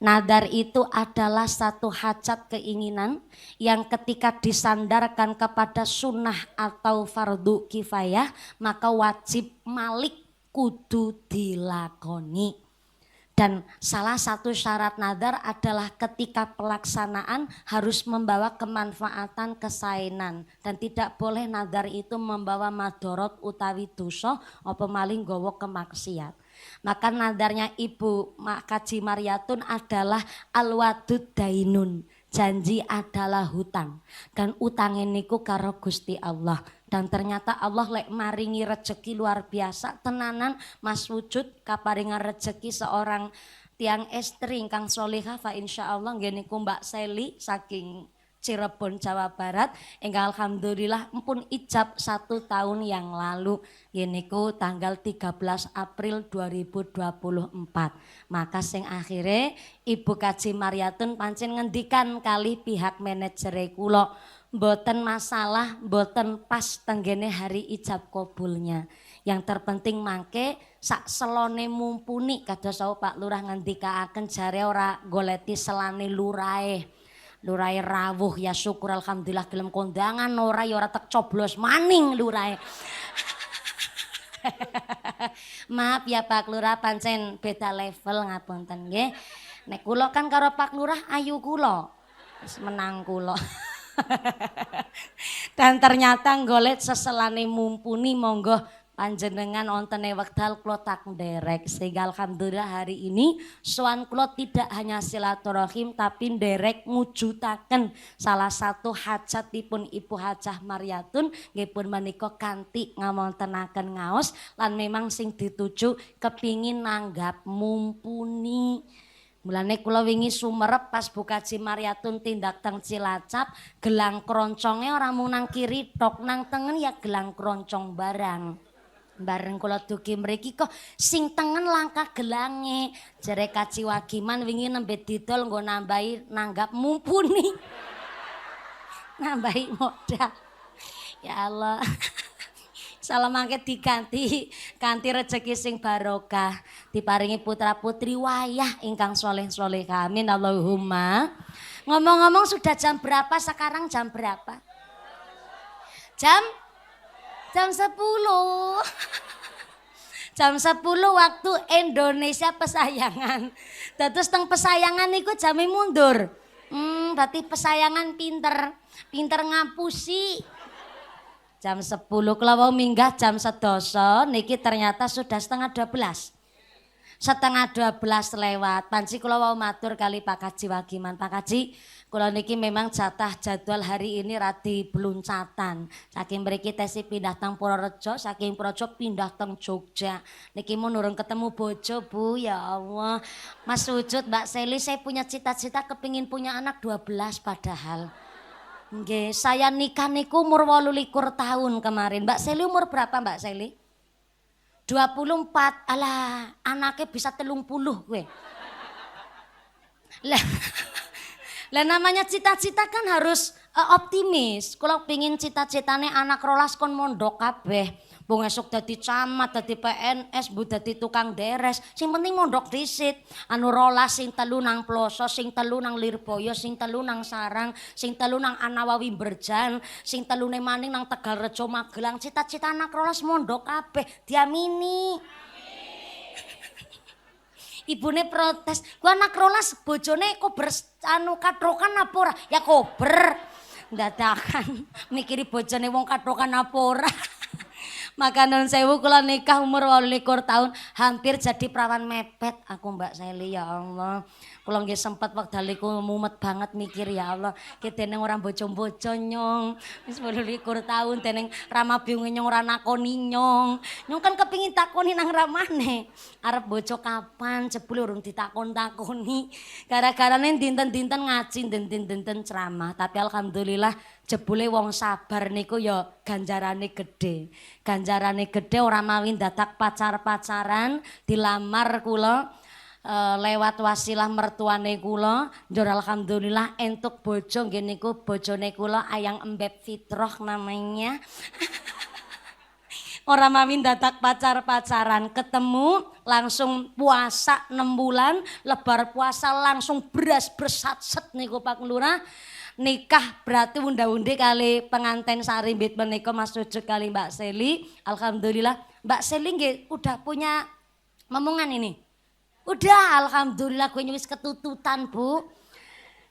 Nadar itu adalah satu hajat keinginan yang ketika disandarkan kepada sunnah atau fardu kifayah maka wajib malik kudu dilakoni. Dan salah satu syarat nadar adalah ketika pelaksanaan harus membawa kemanfaatan kesainan. Dan tidak boleh nadar itu membawa madorot utawi dosa apa maling gowo kemaksiat. Maka nadarnya Ibu Kaci Mariatun adalah al-wadud dainun. Janji adalah hutang. Dan utang ini ku karo Gusti Allah. Dan ternyata Allah lek maringi rezeki luar biasa tenanan Mas Wujud kaparingan rezeki seorang tiang estri ingkang solihah fa insyaallah nggih niku Mbak Seli saking Cirebon Jawa Barat ingkang alhamdulillah empun ijab 1 tahun yang lalu niku tanggal 13 April 2024. Maka sing akhirnya Ibu Kaci Mariatun pancen ngendikan kali pihak manajer kula mboten masalah, mboten pas tenggene hari ijab kabulnya. Yang terpenting mangke sak selone mumpuni kados Pak Lurah ngendikaaken jare ora goleti selane lurae. Lurai rawuh ya syukur alhamdulillah gelem kondangan ora ya ora tek coblos maning lurai. Maaf ya Pak Lurah pancen beda level ngapunten nggih. Nek kula kan karo Pak Lurah ayu kula. Wis menang kula. Dan ternyata golek seselane mumpuni monggo panjenengan ontene wekdal kula tak nderek sehingga alhamdulillah hari ini sowan kula tidak hanya silaturahim tapi nderek ngujudaken salah satu hajatipun Ibu Hajah Mariatun nggih pun menika kanthi ngamontenaken ngaos lan memang sing dituju kepingin nanggap mumpuni. Mulane kula wingi sumerep pas Bu Kaci Mariatun tindak teng Cilacap gelang kronconge ora mung nang kiri tok nang tengen ya gelang kroncong barang. Bareng kula dugi mriki kok sing tengen langkah gelange jere Kaci Wagiman wingi nembe didol nggo nambahi nanggap mumpuni. Nambahi modal. Ya Allah. Salam mangke diganti kanthi rejeki sing barokah diparingi putra putri wayah ingkang soleh-soleh amin Allahumma. Ngomong-ngomong sudah jam berapa sekarang jam berapa? Jam 10. Jam 10 waktu Indonesia pesayangan. Terus teng pesayangan niku jame mundur. Berarti pesayangan pinter ngapusi. Jam 10 kula wau minggah jam 11 niki ternyata sudah setengah 12. Setengah 12 lewat. Panci kula wau matur kali Pak Kaji Wagiman. Pak Kaji, kula niki memang jatah jadwal hari ini radi beluncatan. Saking mriki tesi pindah teng Purworejo, saking Purworejo pindah teng Jogja. Niki mun urung ketemu bojo, Bu. Ya Allah. Mas Wujud, Mbak Seli, saya punya cita-cita kepingin punya anak 12 padahal. Nggih, saya nikah niku umur 28 tahun kemarin. Mbak Seli umur berapa, Mbak Seli? 24. Alah, anaknya bisa 30 gue. Lah namanya cita-cita kan harus optimis. Kalau pingin cita-citane anak rolas kon mondok kabeh. Bung esuk dadi camat, dadi PNS, bu dadi tukang deres. Sing penting mondok disit. Anu rolas sing 3 nang Ploso, sing 3 nang Lirboyo, sing 3 nang Sarang, sing 3 nang Anawawi Berjan, sing 3 maning nang Tegalrejo Magelang. Cita-cita anak rolas mondok kabeh. Diamini. Ibune protes, gua anak rolas bojone kober anu katrokan apa ora? Ya kober. Dadakan mikiri bojone wong katrokan apa ora. Maka nun sewu kula nikah umur 28 tahun, hampir jadi perawan mepet aku Mbak Seli ya Allah. Kula nggih sempet wekdal iku mumet banget mikir ya Allah, ki deneng ora bojo-bojo nyong. Wis 28 tahun deneng Rama bingung nyong ora nakoni nyong. Nyong kan kepingin takoni nang Ramane. Arep bojo kapan jebule urung ditakon-takoni. Gara-garane dinten-dinten ngaji, dinten-dinten ceramah, tapi alhamdulillah jebule wong sabar niku ya ganjarane gede. Ganjarane gede ora mawi dadak pacar-pacaran, dilamar kula lewat wasilah mertuane kula. Njur alhamdulillah entuk bojo nggih niku bojone kula Ayang Embep Fitroh namanya. Ora mawi dadak pacar-pacaran, ketemu langsung puasa 6 bulan, lebar puasa langsung beras bersat-set niku Pak Lurah. Nikah berarti unda-undi kali pengantin sarimbit menika Mas Ujuk kali Mbak Seli. Alhamdulillah Mbak Seli nggih udah punya momongan ini. Udah alhamdulillah gue wis ketututan Bu.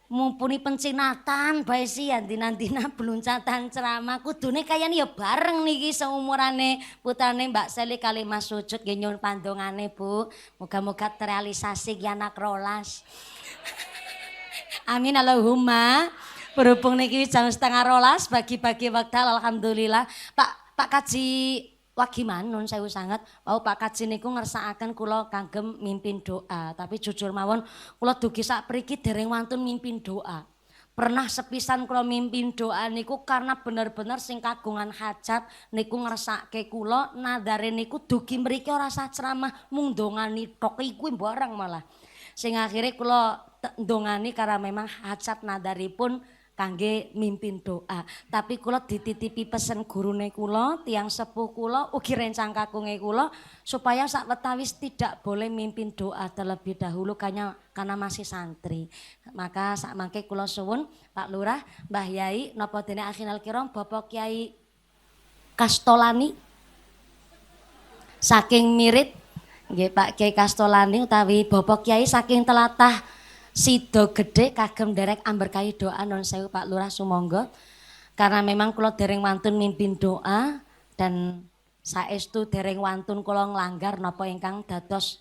Mumpuni pencinatan bae sih dina-dina beluncatan ceramah kudune kayane ya bareng niki seumurane putrane Mbak Seli kali Mas Ujuk nggih nyuwun pandongane Bu. Moga-moga terrealisasi ki anak rolas. Amin Allahumma. Berhubung niki jam 11:30 bagi-bagi wekdal alhamdulillah. Pak Kaji Wagiman nun sewu sanget. Wau Pak Kaji niku ngersakaken kula kagem mimpin doa, tapi jujur mawon kula dugi sapriki dereng wantun mimpin doa. Pernah sepisan kula mimpin doa niku karena bener-bener sing kagungan hajat niku ngersake kula nadare niku dugi mriki ora sah ceramah mung ndongani tok iku barang malah. Sing akhire kula ndongani karena memang hajat nadaripun kangge mimpin doa. Tapi kula dititipi pesen gurune kula, tiang sepuh kula, ugi rencang kakunge kula supaya sakwetawis tidak boleh mimpin doa terlebih dahulu karena masih santri. Maka sak mangke kula suwun Pak Lurah, Mbah Yai napa dene akhinal kiram Bapak Kyai Kastolani saking Mirit nggih Pak Kyai Kastolani utawi Bapak Kyai saking telatah Sido Gede kagem derek amberkahi doa non sewu Pak Lurah sumangga. Karena memang kula dereng wantun mimpin doa dan saestu dereng wantun kula nglanggar napa ingkang dados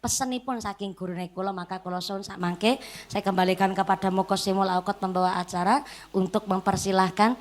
pesenipun saking gurune kula, maka kula suwun sak mangke saya kembalikan kepada Muqassimul Auqat pembawa acara untuk mempersilahkan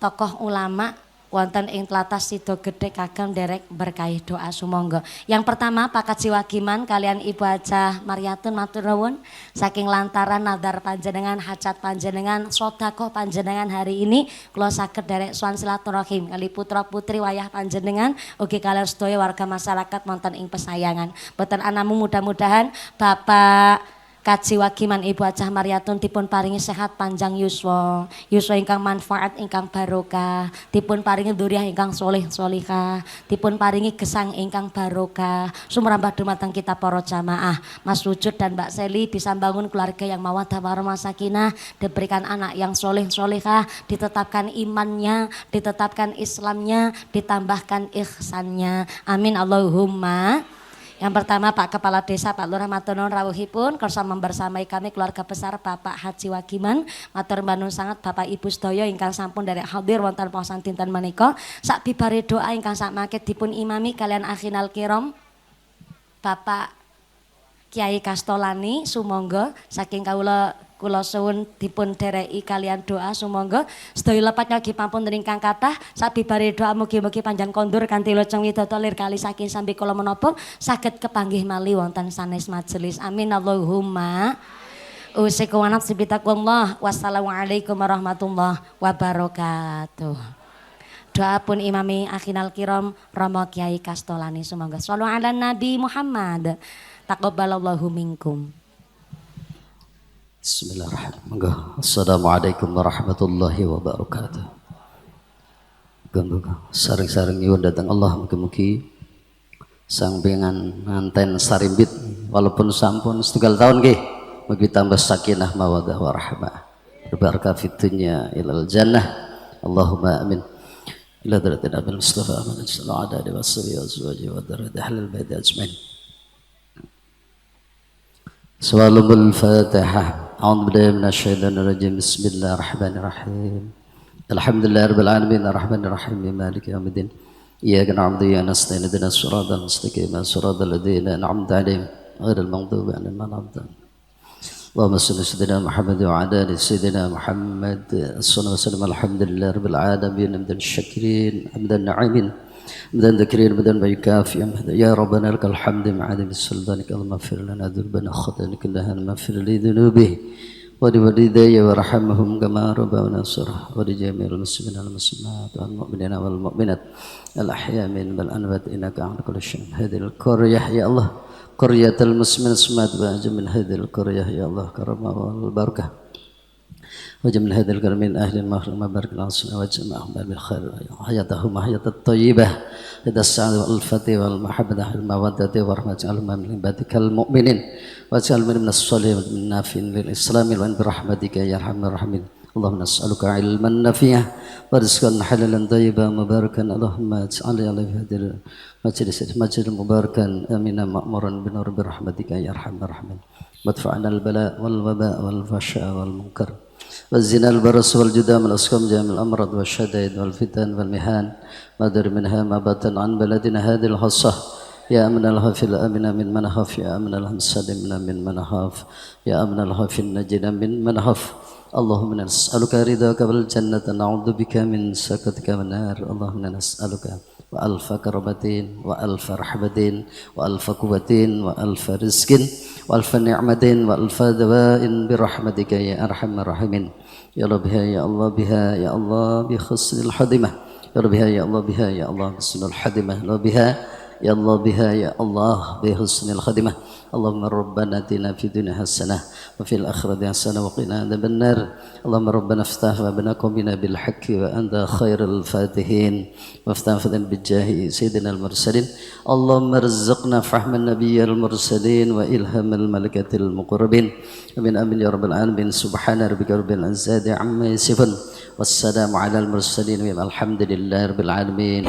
tokoh ulama wonten ing tlatah Sido Gede kagem derek berkahi doa sumangga. Yang pertama Pak Kaji Wagiman kalian Ibu Hajah Maryatun matur nuwun saking lantaran nadar panjenengan hajat panjenengan sedekah panjenengan hari ini kula saged derek sowan silaturahim kali putra putri wayah panjenengan ugi kalian sedaya warga masyarakat wonten ing pesayangan. Boten anamu mudah-mudahan Bapak Kaji Wagiman Ibu Hajah Maryatun dipun paringi sehat panjang yuswa, yuswa ingkang manfaat ingkang barokah, dipun paringi dzurriah ingkang soleh solihah, dipun paringi gesang ingkang barokah, sumrambah dumateng kita para jamaah. Mas Wujud dan Mbak Seli bisa bangun keluarga yang mawaddah warahmah sakinah, diberikan anak yang soleh solihah, ditetapkan imannya, ditetapkan Islamnya, ditambahkan ihsannya. Amin Allahumma. Yang pertama Pak Kepala Desa Pak Lurah matur nuwun rawuhipun kersa membersamai kami keluarga besar Bapak Haji Wagiman, matur nuwun sangat Bapak Ibu sedaya ingkang sampun derek hadir wonten posan dinten menika. Sak bibare doa ingkang sak mangke dipun imami kalian akhinal kiram Bapak Kyai Kastolani sumangga saking kula suwun dipun dereki kalian doa sumangga sedaya lepat nyagi pampun ingkang kathah sabibare doa mugi-mugi panjang kondur kanthi lajeng widodari lir kali saking sambi kala menapa saged kepanggih malih wonten sanes majelis. Amin Allahumma. Usikum wa nafsi bitaqwallah. Wassalamualaikum warahmatullahi wabarakatuh. Doa pun imami akhinal kiram Romo Kyai Kastolani sumangga. Shallu ala Nabi Muhammad. Taqabbalallahu minkum.
Bismillahirrahmanirrahim. Assalamualaikum warahmatullahi wabarakatuh. Saring-saring nyuwun datang Allah mugi-mugi sangbengan nganten sarimbit walaupun sampun setunggal tahun nggih mugi tambah sakinah mawaddah warahmah. Berbarakah fid dunya ilal jannah. Allahumma amin. Ila daratina bil Mustafa Muhammad sallallahu alaihi wasallam wa azwajihi wa dzurriyyatihi ahlul bait ajmain. Swalumul Fatihah. A'udzu billahi minasyaitonir rajim. Bismillahirrahmanirrahim. Alhamdulillahirabbil alamin arrahmanirrahim maliki yaumiddin. إياك نعبد وإياك نستعين اهدنا الصراط المستقيم صراط الذين أنعمت عليهم غير المغضوب عليهم ولا الضالين. اللهم صل على سيدنا محمد وعلى آل سيدنا محمد صلى الله عليه وسلم. الحمد لله رب العالمين حمدا الشاكرين حمدا الناعمين حمدا ذكرين حمدا بيكافي يا ربنا لك الحمد مع عدم سلطانك. اللهم اغفر لنا ذنوبنا خطايانا كلها واغفر لي ذنوبه ولوالدي وارحمهم كما ربونا صغارا ولجميع المسلمين والمسلمات والمؤمنين والمؤمنات الأحياء منهم والأموات إنك على كل شيء. هذه القرية يا الله قرية المسلمين سمات وأجل من هذه القرية يا الله كرم والبركة وجم من هذه القرية من أهل المغرب بارك الله فيهم وجمعهم بالخير حياتهم حياة الطيبة إذا السعادة والفتح والمحبة والمودة والرحمة اللهم من عبادك المؤمنين واجعل من الصالحين من النافعين للإسلام وأن برحمتك يا أرحم الراحمين. اللهم نسألك علما نافعا ورزقا حلالا طيبا مباركا. اللهم اجعل على هذه المجلس مباركا آمنا مأمورا بنور برحمتك يا أرحم الراحمين. وادفع عنا البلاء والوباء والفحشاء والمنكر والزنا البرص والجذام والأسقام جميع الأمراض والشدائد والفتن والمحن ما در منها ما بطن عن بلدنا هذه الخاصة. يا أمن الخوف الأمن من من خاف يا أمن السلمنا من من خاف يا أمن الخوف النجنا من من خاف. اللهم نسألك رضاك والجنة نعوذ بك من سخطك والنار. اللهم نسألك وألف كربتين وألف رحمتين وألف قوتين وألف رزق وألف نعمتين وألف دواء برحمتك يا أرحم الراحمين. يا رب بها يا الله بها يا الله بحسن الخاتمة يا رب بها يا الله بها يا الله بحسن الخاتمة يا رب بها يا الله بها يا الله بحسن الخاتمة. اللهم ربنا اتنا في الدنيا حسنة وفي الآخرة حسنة وقنا عذاب النار. اللهم ربنا افتح بين قومنا بالحق وأنت خير الفاتحين وافتح فضلا بالجاه سيدنا المرسلين. اللهم ارزقنا فهم النبي المرسلين وإلهام الملكة المقربين. آمين آمين يا رب العالمين. سبحان ربك رب العزة عما يصفون والسلام على المرسلين والحمد لله رب العالمين.